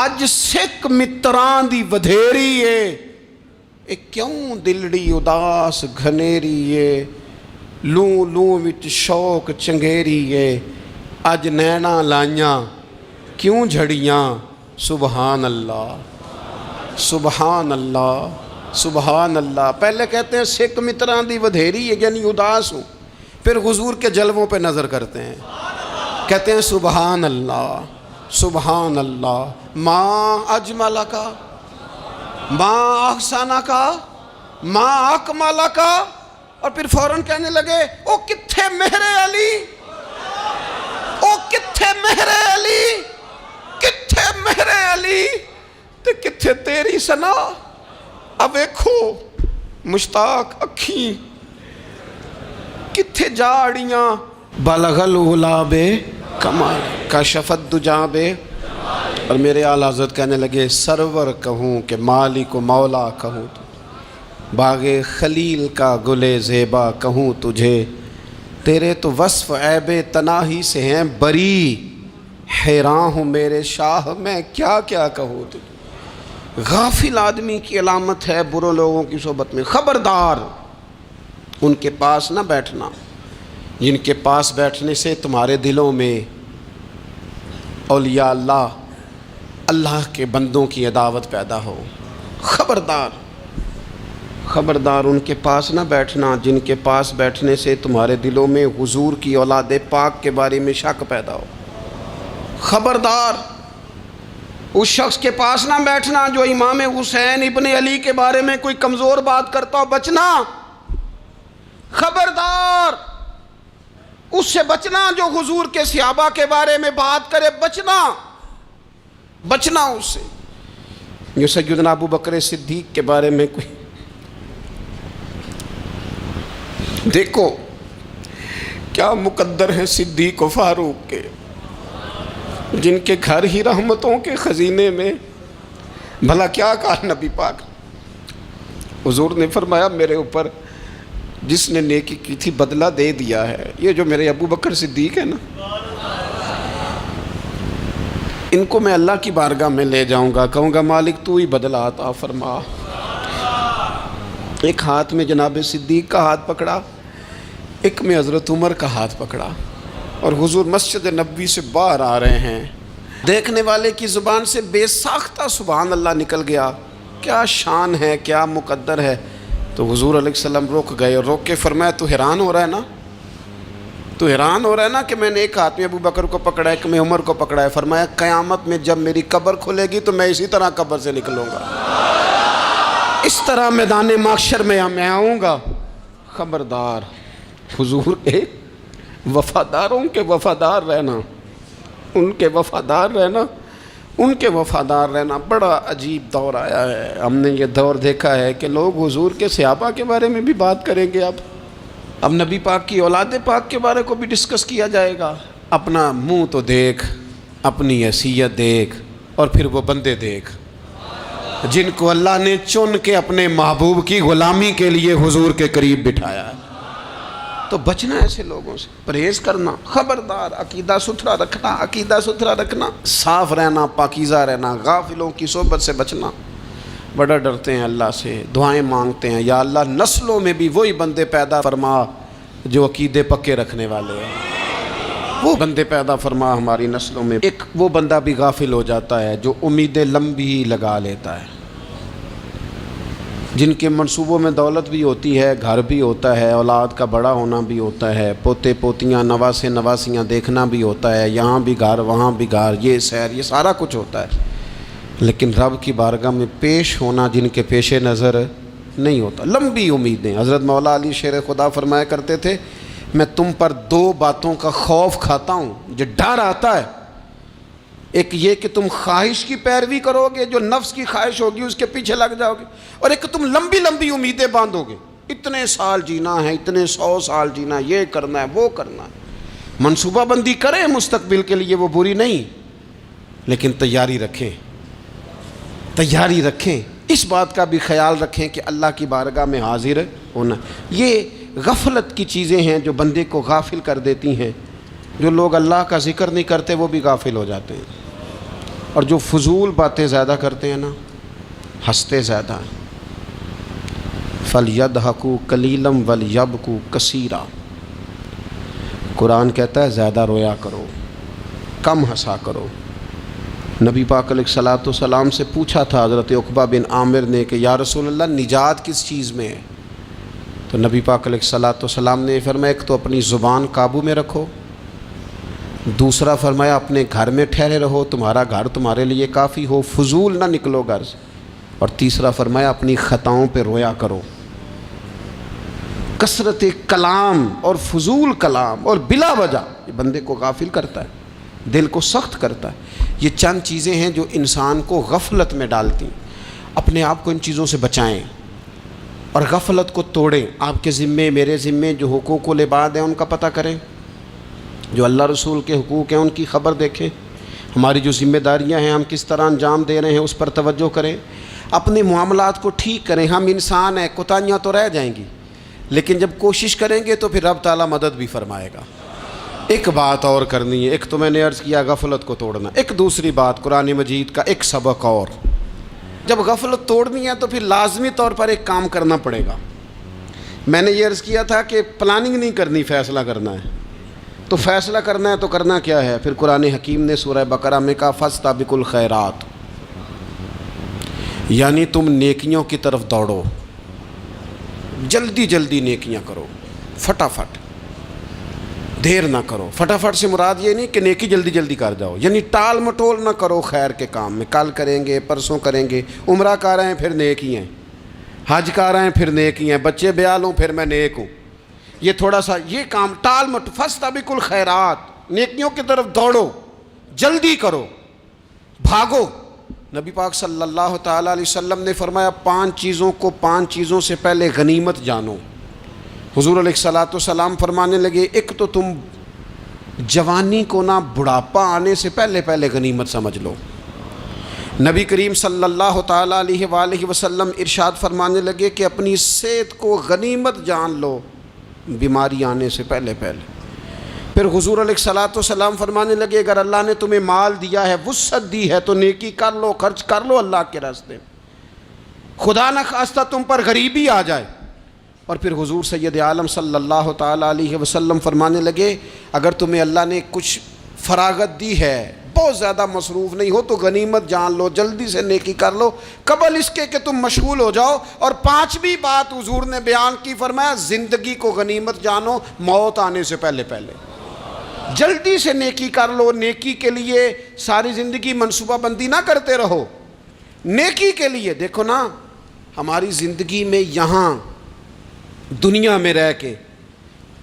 اج سکھ متران دی ودھیری ہے، اے کیوں دلڑی اداس گھنیری ہے، لوں لوں وچ شوق چنگیری ہے، اج نینا لائیاں کیوں جھڑیاں، سبحان اللہ سبحان اللہ سبحان اللہ۔ پہلے کہتے ہیں سکھ متران دی ودھیری ہے یعنی اداس ہوں، پھر حضور کے جلووں پہ نظر کرتے ہیں، کہتے ہیں سبحان اللہ سبحان اللہ، ماں اجمل کا ماں احسن کا ماں اکمل کا، اور پھر فوراً کہنے لگے او کتھے مہر علی، او کتھے مہر علی، کتھے مہر علی تے کتھے تیری سنا، اب ایکھو مشتاق اکھیں کتھے جاڑیاں، بلغ العلا بے کمال کشف الدجی بے، اور میرے اعلیٰ حضرت کہنے لگے سرور کہوں کہ مالک و مولا کہوں تو، باغ خلیل کا گلے زیبا کہوں تجھے، تیرے تو وصف عیب تناہی سے ہیں بری، حیران ہوں میرے شاہ میں کیا کیا کہوں تجھے۔ غافل آدمی کی علامت ہے برے لوگوں کی صحبت میں، خبردار ان کے پاس نہ بیٹھنا جن کے پاس بیٹھنے سے تمہارے دلوں میں اولیاء اللہ اللہ کے بندوں کی عداوت پیدا ہو، خبردار خبردار ان کے پاس نہ بیٹھنا جن کے پاس بیٹھنے سے تمہارے دلوں میں حضور کی اولاد پاک کے بارے میں شک پیدا ہو، خبردار اس شخص کے پاس نہ بیٹھنا جو امام حسین ابن علی کے بارے میں کوئی کمزور بات کرتا ہو، بچنا، خبردار اس سے بچنا جو حضور کے صحابہ کے بارے میں بات کرے، بچنا اس سے، جو سیدنا ابو بکر صدیق کے بارے میں کوئی، دیکھو کیا مقدر ہیں صدیق و فاروق کے، جن کے گھر ہی رحمتوں کے خزینے میں، بھلا کیا کہا نبی پاک، حضور نے فرمایا میرے اوپر جس نے نیکی کی تھی بدلہ دے دیا ہے، یہ جو میرے ابو بکر صدیق ہے نا، ان کو میں اللہ کی بارگاہ میں لے جاؤں گا، کہوں گا مالک تو ہی بدلہ عطا فرما۔ ایک ہاتھ میں جناب صدیق کا ہاتھ پکڑا، ایک میں حضرت عمر کا ہاتھ پکڑا، اور حضور مسجد نبوی سے باہر آ رہے ہیں، دیکھنے والے کی زبان سے بے ساختہ سبحان اللہ نکل گیا، کیا شان ہے کیا مقدر ہے۔ تو حضور علیہ السلام رک گئے اور روک کے فرمایا تو حیران ہو رہا ہے نا، تو حیران ہو رہا ہے نا کہ میں نے ایک ہاتھ میں ابو بکر کو پکڑا ہے، ایک میں عمر کو پکڑا ہے، فرمایا قیامت میں جب میری قبر کھلے گی تو میں اسی طرح قبر سے نکلوں گا، اس طرح میدان محشر میں میں آؤں گا۔ خبردار حضور کے وفاداروں کے وفادار رہنا، ان کے وفادار رہنا، ان کے وفادار رہنا بڑا عجیب دور آیا ہے۔ ہم نے یہ دور دیکھا ہے کہ لوگ حضور کے صحابہ کے بارے میں بھی بات کریں گے، اب نبی پاک کی اولاد پاک کے بارے کو بھی ڈسکس کیا جائے گا۔ اپنا منہ تو دیکھ، اپنی حیثیت دیکھ، اور پھر وہ بندے دیکھ جن کو اللہ نے چن کے اپنے محبوب کی غلامی کے لیے حضور کے قریب بٹھایا ہے۔ تو بچنا ایسے لوگوں سے، پرہیز کرنا، خبردار عقیدہ ستھرا رکھنا، عقیدہ ستھرا رکھنا، صاف رہنا، پاکیزہ رہنا، غافلوں کی صحبت سے بچنا۔ بڑا ڈرتے ہیں اللہ سے، دعائیں مانگتے ہیں، یا اللہ نسلوں میں بھی وہی بندے پیدا فرما جو عقیدے پکے رکھنے والے ہیں، وہ بندے پیدا فرما ہماری نسلوں میں۔ ایک وہ بندہ بھی غافل ہو جاتا ہے جو امیدیں لمبی لگا لیتا ہے، جن کے منصوبوں میں دولت بھی ہوتی ہے، گھر بھی ہوتا ہے، اولاد کا بڑا ہونا بھی ہوتا ہے، پوتے پوتیاں نواسے نواسیاں دیکھنا بھی ہوتا ہے، یہاں بھی گھر وہاں بھی گھر، یہ سیر، یہ سارا کچھ ہوتا ہے، لیکن رب کی بارگاہ میں پیش ہونا جن کے پیش نظر نہیں ہوتا۔ لمبی امیدیں۔ حضرت مولا علی شیر خدا فرمایا کرتے تھے، میں تم پر دو باتوں کا خوف کھاتا ہوں، جو ڈر آتا ہے، ایک یہ کہ تم خواہش کی پیروی کرو گے، جو نفس کی خواہش ہوگی اس کے پیچھے لگ جاؤ گے، اور ایک کہ تم لمبی لمبی امیدیں باندھو گے، اتنے سال جینا ہے، اتنے 100 سال جینا، یہ کرنا ہے وہ کرنا ہے۔ منصوبہ بندی کریں مستقبل کے لیے، وہ بری نہیں، لیکن تیاری رکھیں، تیاری رکھیں، اس بات کا بھی خیال رکھیں کہ اللہ کی بارگاہ میں حاضر ہونا۔ یہ غفلت کی چیزیں ہیں جو بندے کو غافل کر دیتی ہیں۔ جو لوگ اللہ کا ذکر نہیں کرتے وہ بھی غافل ہو جاتے ہیں، اور جو فضول باتیں زیادہ کرتے ہیں نا، ہنستے زیادہ ہیں۔ فَلْيَضْحَكُوا قَلِيلًا وَلْيَبْكُوا كَثِيرًا، قرآن کہتا ہے زیادہ رویا کرو، کم ہنسا کرو۔ نبی پاک علیہ الصلوۃ والسلام سے پوچھا تھا حضرت عقبہ بن عامر نے کہ یا رسول اللہ نجات کس چیز میں ہے؟ تو نبی پاک علیہ الصلوۃ والسلام نے فرمایا ایک تو اپنی زبان قابو میں رکھو، دوسرا فرمایا اپنے گھر میں ٹھہرے رہو، تمہارا گھر تمہارے لیے کافی ہو، فضول نہ نکلو گھر سے، اور تیسرا فرمایا اپنی خطاؤں پہ رویا کرو۔ کثرت کلام اور فضول کلام اور بلا وجہ یہ بندے کو غافل کرتا ہے، دل کو سخت کرتا ہے۔ یہ چند چیزیں ہیں جو انسان کو غفلت میں ڈالتی ہیں۔ اپنے آپ کو ان چیزوں سے بچائیں اور غفلت کو توڑیں۔ آپ کے ذمے، میرے ذمے جو حقوق العباد ہیں ان کا پتہ کریں، جو اللہ رسول کے حقوق ہیں ان کی خبر دیکھیں، ہماری جو ذمہ داریاں ہیں ہم کس طرح انجام دے رہے ہیں اس پر توجہ کریں، اپنے معاملات کو ٹھیک کریں۔ ہم انسان ہیں، کوتاہیاں تو رہ جائیں گی، لیکن جب کوشش کریں گے تو پھر رب تعالیٰ مدد بھی فرمائے گا۔ ایک بات اور کرنی ہے، ایک تو میں نے عرض کیا غفلت کو توڑنا، ایک دوسری بات قرآن مجید کا ایک سبق اور، جب غفلت توڑنی ہے تو پھر لازمی طور پر ایک کام کرنا پڑے گا۔ میں نے یہ عرض کیا تھا کہ پلاننگ نہیں کرنی، فیصلہ کرنا ہے۔ تو فیصلہ کرنا ہے تو کرنا کیا ہے؟ پھر قرآن حکیم نے سورہ بقرہ میں کہا فاستبقوا الخیرات، یعنی تم نیکیوں کی طرف دوڑو، جلدی جلدی نیکیاں کرو، فٹافٹ، دیر نہ کرو۔ فٹافٹ سے مراد یہ نہیں کہ نیکی جلدی جلدی کر جاؤ، یعنی ٹال مٹول نہ کرو خیر کے کام میں، کل کریں گے، پرسوں کریں گے، عمرہ کر رہے ہیں پھر نیکی ہیں، حج کر رہے ہیں پھر نیکی ہیں، بچے بیال ہوں پھر میں نیک ہوں، یہ تھوڑا سا یہ کام ٹال مٹ۔ فاستبقوا الخیرات، نیکیوں کی طرف دوڑو، جلدی کرو، بھاگو۔ نبی پاک صلی اللہ تعالیٰ علیہ وسلم نے فرمایا 5 چیزوں سے پہلے غنیمت جانو۔ حضور علیہ الصلوۃ والسلام فرمانے لگے ایک تو تم جوانی کو نہ بڑھاپا آنے سے پہلے پہلے غنیمت سمجھ لو۔ نبی کریم صلی اللہ تعالیٰ علیہ وآلہ وسلم ارشاد فرمانے لگے کہ اپنی صحت کو غنیمت جان لو، بیماری آنے سے پہلے پہلے۔ پھر حضور علیہ الصلوۃ والسلام فرمانے لگے اگر اللہ نے تمہیں مال دیا ہے، وسعت دی ہے، تو نیکی کر لو، خرچ کر لو اللہ کے راستے میں، خدا نہ خواستہ تم پر غریبی آ جائے۔ اور پھر حضور سید عالم صلی اللہ تعالیٰ علیہ وسلم فرمانے لگے اگر تمہیں اللہ نے کچھ فراغت دی ہے، بہت زیادہ مصروف نہیں ہو، تو غنیمت جان لو، جلدی سے نیکی کر لو قبل اس کے کہ تم مشغول ہو جاؤ۔ اور 5ویں بات حضور نے بیان کی، فرمایا زندگی کو غنیمت جانو، موت آنے سے پہلے پہلے جلدی سے نیکی کر لو۔ نیکی کے لیے ساری زندگی منصوبہ بندی نہ کرتے رہو، نیکی کے لیے دیکھو نا، ہماری زندگی میں یہاں دنیا میں رہ کے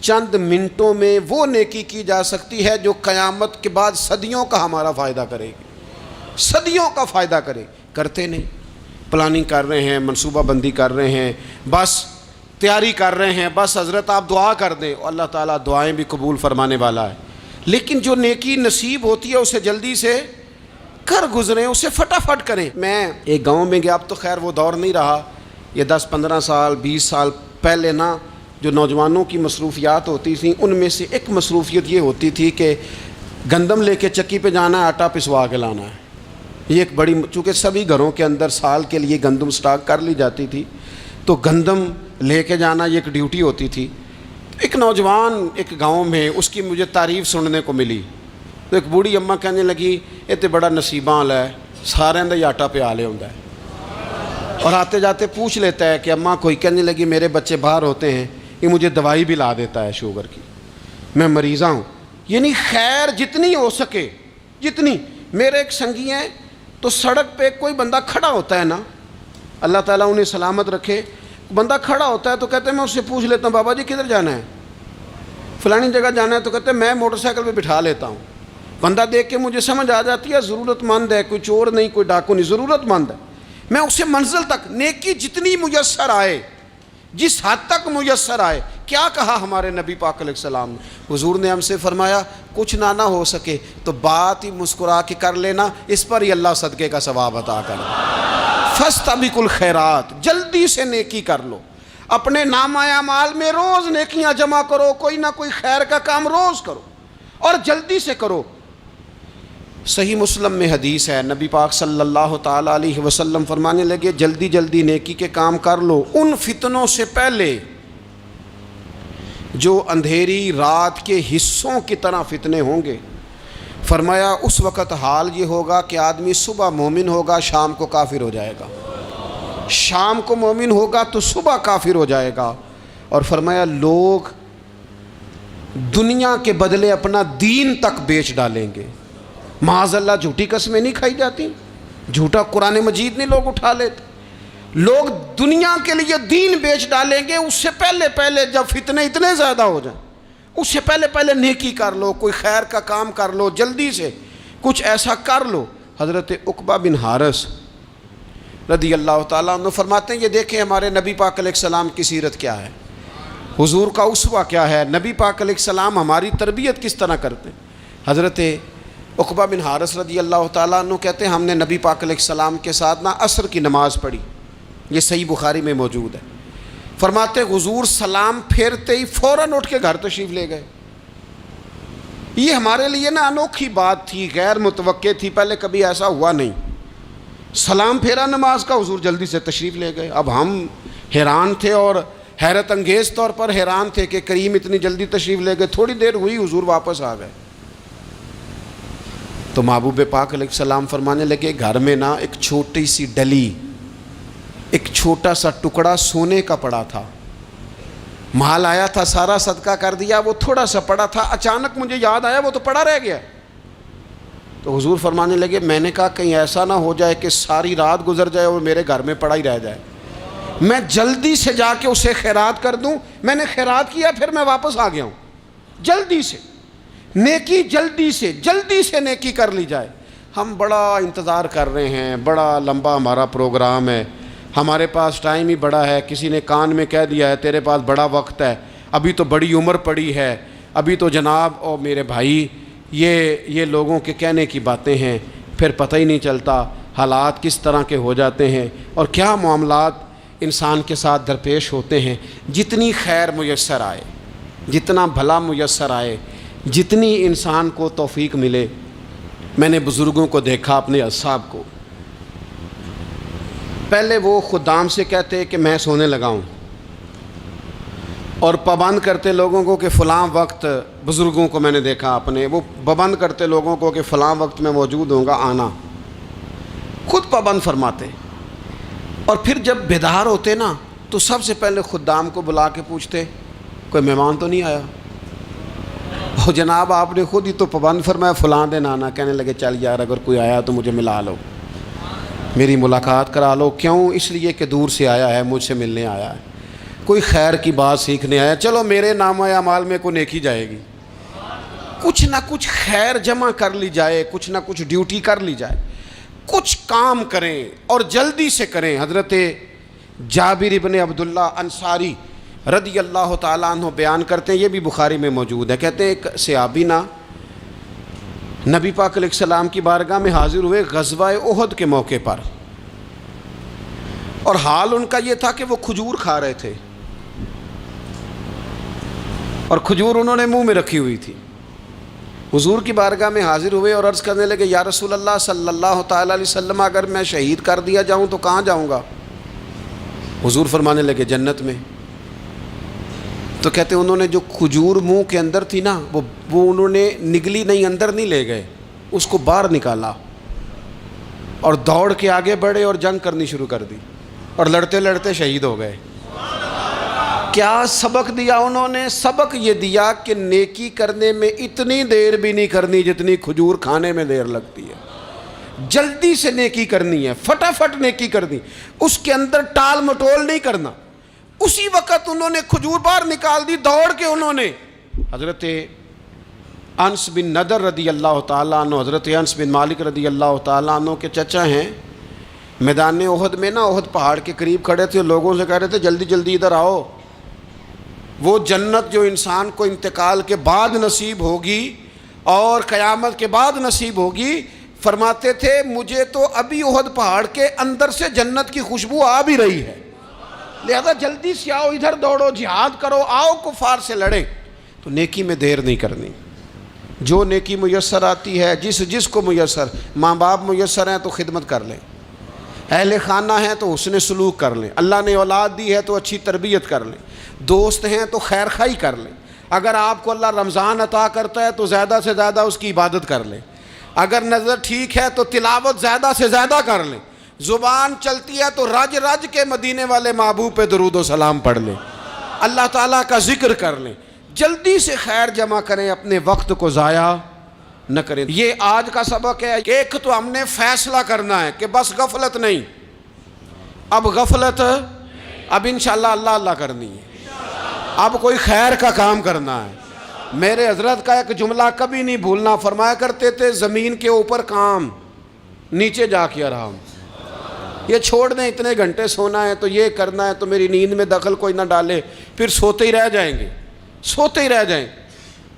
چند منٹوں میں وہ نیکی کی جا سکتی ہے جو قیامت کے بعد صدیوں کا ہمارا فائدہ کرے گی، صدیوں کا فائدہ کرے۔ کرتے نہیں، پلاننگ کر رہے ہیں، منصوبہ بندی کر رہے ہیں، بس تیاری کر رہے ہیں، بس حضرت آپ دعا کر دیں، اللہ تعالیٰ دعائیں بھی قبول فرمانے والا ہے، لیکن جو نیکی نصیب ہوتی ہے اسے جلدی سے کر گزریں، اسے فٹافٹ کریں۔ میں ایک گاؤں میں گیا، اب تو خیر وہ دور نہیں رہا، یہ 10-15 سال 20 سال پہلے نا جو نوجوانوں کی مصروفیات ہوتی تھیں ان میں سے ایک مصروفیت یہ ہوتی تھی کہ گندم لے کے چکی پہ جانا ہے، آٹا پسوا کے لانا ہے۔ یہ ایک بڑی، چونکہ سبھی گھروں کے اندر سال کے لیے گندم سٹاک کر لی جاتی تھی، تو گندم لے کے جانا یہ ایک ڈیوٹی ہوتی تھی۔ ایک نوجوان ایک گاؤں میں، اس کی مجھے تعریف سننے کو ملی، تو ایک بوڑھی اماں کہنے لگی یہ تو بڑا نصیباں والا ہے، سارے دا آٹا پیا لے ہوندا ہے۔ اور آتے جاتے پوچھ لیتا ہے کہ اماں کوئی کہنے لگی میرے بچے باہر ہوتے ہیں، یہ مجھے دوائی بھی لا دیتا ہے شوگر کی، میں مریضہ ہوں۔ یعنی خیر جتنی ہو سکے، جتنی۔ میرے ایک سنگی ہیں تو سڑک پہ کوئی بندہ کھڑا ہوتا ہے نا، اللہ تعالیٰ انہیں سلامت رکھے، بندہ کھڑا ہوتا ہے تو کہتے ہیں میں اس سے پوچھ لیتا ہوں بابا جی کدھر جانا ہے، فلانی جگہ جانا ہے، تو کہتے ہیں میں موٹر سائیکل پہ بٹھا لیتا ہوں۔ بندہ دیکھ کے مجھے سمجھ آ جاتی ہے ضرورت مند ہے، کوئی چور نہیں، کوئی ڈاکو نہیں، ضرورت مند ہے۔ میں اسے منزل تک نیکی جتنی میسر آئے، جس حد تک میسر آئے۔ کیا کہا ہمارے نبی پاک علیہ السلام نے؟ حضور نے ہم سے فرمایا کچھ نہ ہو سکے تو بات ہی مسکرا کے کر لینا، اس پر ہی اللہ صدقے کا ثواب عطا کر۔ فاستبقوا الخیرات، جلدی سے نیکی کر لو، اپنے نامہ اعمال میں روز نیکیاں جمع کرو، کوئی نہ کوئی خیر کا کام روز کرو اور جلدی سے کرو۔ صحیح مسلم میں حدیث ہے، نبی پاک صلی اللہ تعالیٰ علیہ وسلم فرمانے لگے جلدی جلدی نیکی کے کام کر لو ان فتنوں سے پہلے جو اندھیری رات کے حصوں کی طرح فتنے ہوں گے۔ فرمایا اس وقت حال یہ ہوگا کہ آدمی صبح مومن ہوگا، شام کو کافر ہو جائے گا، شام کو مومن ہوگا تو صبح کافر ہو جائے گا۔ اور فرمایا لوگ دنیا کے بدلے اپنا دین تک بیچ ڈالیں گے۔ معاذ اللہ جھوٹی قسمیں نہیں کھائی جاتی، جھوٹا قرآن مجید نہیں لوگ اٹھا لیتے، لوگ دنیا کے لیے دین بیچ ڈالیں گے۔ اس سے پہلے جب فتنے اتنے زیادہ ہو جائیں، اس سے پہلے نیکی کر لو، کوئی خیر کا کام کر لو، جلدی سے کچھ ایسا کر لو۔ حضرت عقبہ بن حارث رضی اللہ تعالیٰ عنہ فرماتے ہیں یہ دیکھیں ہمارے نبی پاک علیہ السلام کی سیرت کیا ہے، حضور کا اسوہ کیا ہے، نبی پاک علیہ السلام ہماری تربیت کس طرح کرتے ہیں۔ حضرت عقبہ بن حارث رضی اللہ تعالیٰ عنہ کہتے ہیں ہم نے نبی پاک علیہ السلام کے ساتھ عصر کی نماز پڑھی، یہ صحیح بخاری میں موجود ہے۔ فرماتے حضور سلام پھیرتے ہی فوراً اٹھ کے گھر تشریف لے گئے۔ یہ ہمارے لیے انوکھی بات تھی، غیر متوقع تھی، پہلے کبھی ایسا ہوا نہیں۔ سلام پھیرا نماز کا، حضور جلدی سے تشریف لے گئے۔ اب ہم حیران تھے اور حیرت انگیز طور پر حیران تھے کہ کریم اتنی جلدی تشریف لے گئے۔ تھوڑی دیر ہوئی حضور واپس آ گئے تو محبوب پاک علیہ السلام فرمانے لگے گھر میں ایک چھوٹی سی ڈلی، ایک چھوٹا سا ٹکڑا سونے کا پڑا تھا، مال آیا تھا سارا صدقہ کر دیا، وہ تھوڑا سا پڑا تھا، اچانک مجھے یاد آیا وہ تو پڑا رہ گیا۔ تو حضور فرمانے لگے میں نے کہا کہیں ایسا نہ ہو جائے کہ ساری رات گزر جائے اور میرے گھر میں پڑا ہی رہ جائے، میں جلدی سے جا کے اسے خیرات کر دوں۔ میں نے خیرات کیا پھر میں واپس آ گیا ہوں۔ جلدی سے نیکی، جلدی سے نیکی کر لی جائے۔ ہم بڑا انتظار کر رہے ہیں، بڑا لمبا ہمارا پروگرام ہے، ہمارے پاس ٹائم ہی بڑا ہے، کسی نے کان میں کہہ دیا ہے تیرے پاس بڑا وقت ہے، ابھی تو بڑی عمر پڑی ہے، ابھی تو جناب او میرے بھائی یہ لوگوں کے کہنے کی باتیں ہیں، پھر پتہ ہی نہیں چلتا حالات کس طرح کے ہو جاتے ہیں اور کیا معاملات انسان کے ساتھ درپیش ہوتے ہیں۔ جتنی خیر میسر آئے، جتنا بھلا میسر آئے، جتنی انسان کو توفیق ملے۔ میں نے بزرگوں کو دیکھا، اپنے اصحاب کو، پہلے وہ خدام سے کہتے کہ میں سونے لگا ہوں اور پابند کرتے لوگوں کو کہ فلاں وقت، بزرگوں کو میں نے دیکھا اپنے، وہ پابند کرتے لوگوں کو کہ فلاں وقت میں موجود ہوں گا آنا، خود پابند فرماتے، اور پھر جب بیدار ہوتے تو سب سے پہلے خدام کو بلا کے پوچھتے کوئی مہمان تو نہیں آیا؟ اور جناب آپ نے خود ہی تو پابند فرمایا فلاں دن آنا۔ کہنے لگے چل یار اگر کوئی آیا تو مجھے ملا لو، میری ملاقات کرا لو۔ کیوں؟ اس لیے کہ دور سے آیا ہے، مجھ سے ملنے آیا ہے، کوئی خیر کی بات سیکھنے آیا، چلو میرے نامہ اعمال میں کوئی نیکی جائے گی، کچھ نہ کچھ خیر جمع کر لی جائے، کچھ نہ کچھ ڈیوٹی کر لی جائے، کچھ کام کریں اور جلدی سے کریں۔ حضرت جابر ابن عبداللہ انصاری رضی اللہ تعالیٰ عنہ بیان کرتے ہیں، یہ بھی بخاری میں موجود ہے، کہتے ہیں ایک صحابی نبی پاک علیہ السلام کی بارگاہ میں حاضر ہوئے غزوہ احد کے موقع پر، اور حال ان کا یہ تھا کہ وہ کھجور کھا رہے تھے اور کھجور انہوں نے منہ میں رکھی ہوئی تھی۔ حضور کی بارگاہ میں حاضر ہوئے اور عرض کرنے لگے یا رسول اللہ صلی اللہ تعالیٰ علیہ وسلم اگر میں شہید کر دیا جاؤں تو کہاں جاؤں گا؟ حضور فرمانے لگے جنت میں۔ تو کہتے ہیں انہوں نے جو کھجور منہ کے اندر تھی وہ انہوں نے نگلی نہیں، اندر نہیں لے گئے، اس کو باہر نکالا اور دوڑ کے آگے بڑھے اور جنگ کرنی شروع کر دی۔ اور لڑتے لڑتے شہید ہو گئے۔ کیا سبق دیا انہوں نے؟ سبق یہ دیا کہ نیکی کرنے میں اتنی دیر بھی نہیں کرنی جتنی کھجور کھانے میں دیر لگتی ہے۔ جلدی سے نیکی کرنی ہے، فٹافٹ نیکی کرنی، اس کے اندر ٹال مٹول نہیں کرنا۔ اسی وقت انہوں نے کھجور باہر نکال دی، دوڑ کے انہوں نے حضرت انس بن نضر رضی اللہ تعالیٰ عنہ، حضرت انس بن مالک رضی اللہ تعالیٰ عنہ کے چچا ہیں، میدان احد میں نا، احد پہاڑ کے قریب کھڑے تھے، لوگوں سے کہہ رہے تھے جلدی جلدی ادھر آؤ، وہ جنت جو انسان کو انتقال کے بعد نصیب ہوگی اور قیامت کے بعد نصیب ہوگی، فرماتے تھے مجھے تو ابھی احد پہاڑ کے اندر سے جنت کی خوشبو آ بھی رہی ہے، لہذا جلدی سے آؤ، ادھر دوڑو، جہاد کرو، آؤ کفار سے لڑیں۔ تو نیکی میں دیر نہیں کرنی، جو نیکی میسر آتی ہے، جس کو میسر، ماں باپ میسر ہیں تو خدمت کر لیں، اہل خانہ ہیں تو حسن سلوک کر لیں، اللہ نے اولاد دی ہے تو اچھی تربیت کر لیں، دوست ہیں تو خیر خواہی کر لیں، اگر آپ کو اللہ رمضان عطا کرتا ہے تو زیادہ سے زیادہ اس کی عبادت کر لیں، اگر نظر ٹھیک ہے تو تلاوت زیادہ سے زیادہ کر لیں، زبان چلتی ہے تو رج رج کے مدینے والے محبوب پہ درود و سلام پڑھ لیں، اللہ تعالیٰ کا ذکر کر لیں، جلدی سے خیر جمع کریں، اپنے وقت کو ضائع نہ کریں۔ یہ آج کا سبق ہے۔ ایک تو ہم نے فیصلہ کرنا ہے کہ بس غفلت نہیں، اب غفلت، اب انشاءاللہ اللہ اللہ کرنی ہے، اب کوئی خیر کا کام کرنا ہے۔ میرے حضرت کا ایک جملہ کبھی نہیں بھولنا، فرمایا کرتے تھے زمین کے اوپر کام، نیچے جا کے آرام۔ یہ چھوڑ دیں، اتنے گھنٹے سونا ہے تو یہ کرنا ہے تو میری نیند میں دخل کوئی نہ ڈالے، پھر سوتے ہی رہ جائیں گے، سوتے ہی رہ جائیں۔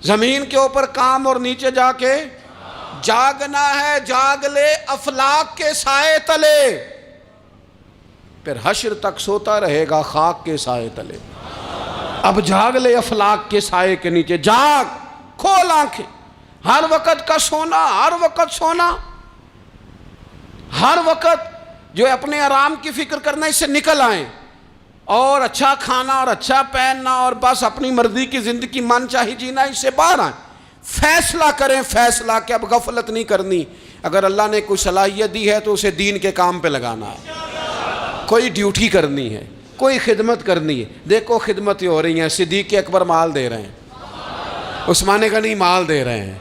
زمین کے اوپر کام اور نیچے جا کے جاگنا ہے، جاگ لے افلاک کے سائے تلے، پھر حشر تک سوتا رہے گا خاک کے سائے تلے۔ اب جاگ لے افلاک کے سائے کے نیچے، جاگ، کھول آنکھیں، ہر وقت کا سونا، ہر وقت سونا، ہر وقت جو اپنے آرام کی فکر کرنا، اس سے نکل آئیں اور اچھا کھانا اور اچھا پہننا اور بس اپنی مرضی کی زندگی من چاہی جینا، اس سے باہر آئیں، فیصلہ کریں، فیصلہ کہ اب غفلت نہیں کرنی، اگر اللہ نے کوئی صلاحیت دی ہے تو اسے دین کے کام پہ لگانا ہے، کوئی ڈیوٹی کرنی ہے، کوئی خدمت کرنی ہے۔ دیکھو خدمتیں ہو رہی ہیں، صدیق اکبر مال دے رہے ہیں، عثمان غنی مال دے رہے ہیں،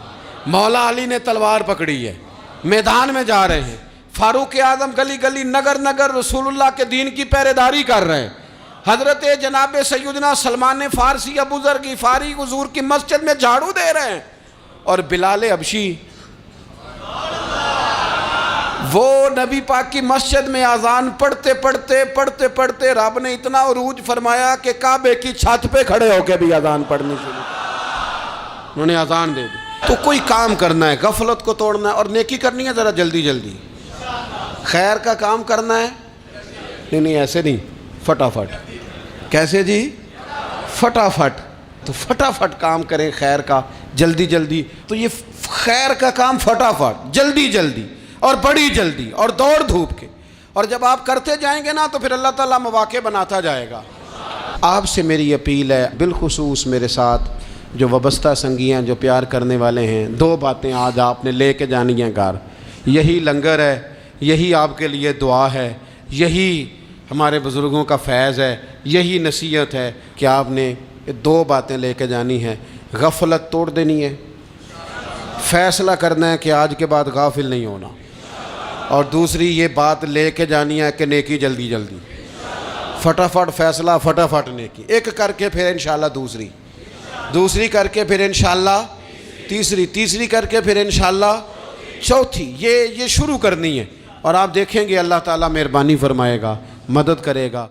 مولا علی نے تلوار پکڑی ہے، میدان میں جا رہے ہیں، فاروق اعظم گلی گلی نگر نگر رسول اللہ کے دین کی پہرے داری کر رہے ہیں، حضرت جناب سیدنا سلمان فارسی ابو ذر غفاری حضور کی مسجد میں جھاڑو دے رہے ہیں، اور بلال حبشی وہ نبی پاک کی مسجد میں اذان پڑھتے پڑھتے رب نے اتنا عروج فرمایا کہ کعبے کی چھت پہ کھڑے ہو کے بھی اذان پڑھنی شروع، انہوں نے اذان دے دی۔ تو کوئی کام کرنا ہے، غفلت کو توڑنا ہے اور نیکی کرنی ہے، ذرا جلدی جلدی خیر کا کام کرنا ہے، نہیں ایسے نہیں، فٹافٹ۔ کیسے جی؟ فٹافٹ۔ تو فٹافٹ کام کریں خیر کا، جلدی جلدی۔ تو یہ خیر کا کام فٹافٹ، جلدی جلدی اور بڑی جلدی اور دوڑ دھوپ کے، اور جب آپ کرتے جائیں گے نا تو پھر اللہ تعالیٰ مواقع بناتا جائے گا۔ آپ سے میری اپیل ہے، بالخصوص میرے ساتھ جو وابستہ سنگیاں، جو پیار کرنے والے ہیں، دو باتیں آج آپ نے لے کے جانی ہیں گھر۔ یہی لنگر ہے، یہی آپ کے لیے دعا ہے، یہی ہمارے بزرگوں کا فیض ہے، یہی نصیحت ہے کہ آپ نے یہ دو باتیں لے کے جانی ہیں۔ غفلت توڑ دینی ہے، فیصلہ کرنا ہے کہ آج کے بعد غافل نہیں ہونا، اور دوسری یہ بات لے کے جانی ہے کہ نیکی جلدی جلدی، فٹافٹ فیصلہ، فٹافٹ نیکی، ایک کر کے پھر انشاءاللہ دوسری کر کے پھر انشاءاللہ تیسری کر کے پھر انشاءاللہ چوتھی، یہ شروع کرنی ہے، اور آپ دیکھیں گے اللہ تعالیٰ مہربانی فرمائے گا، مدد کرے گا۔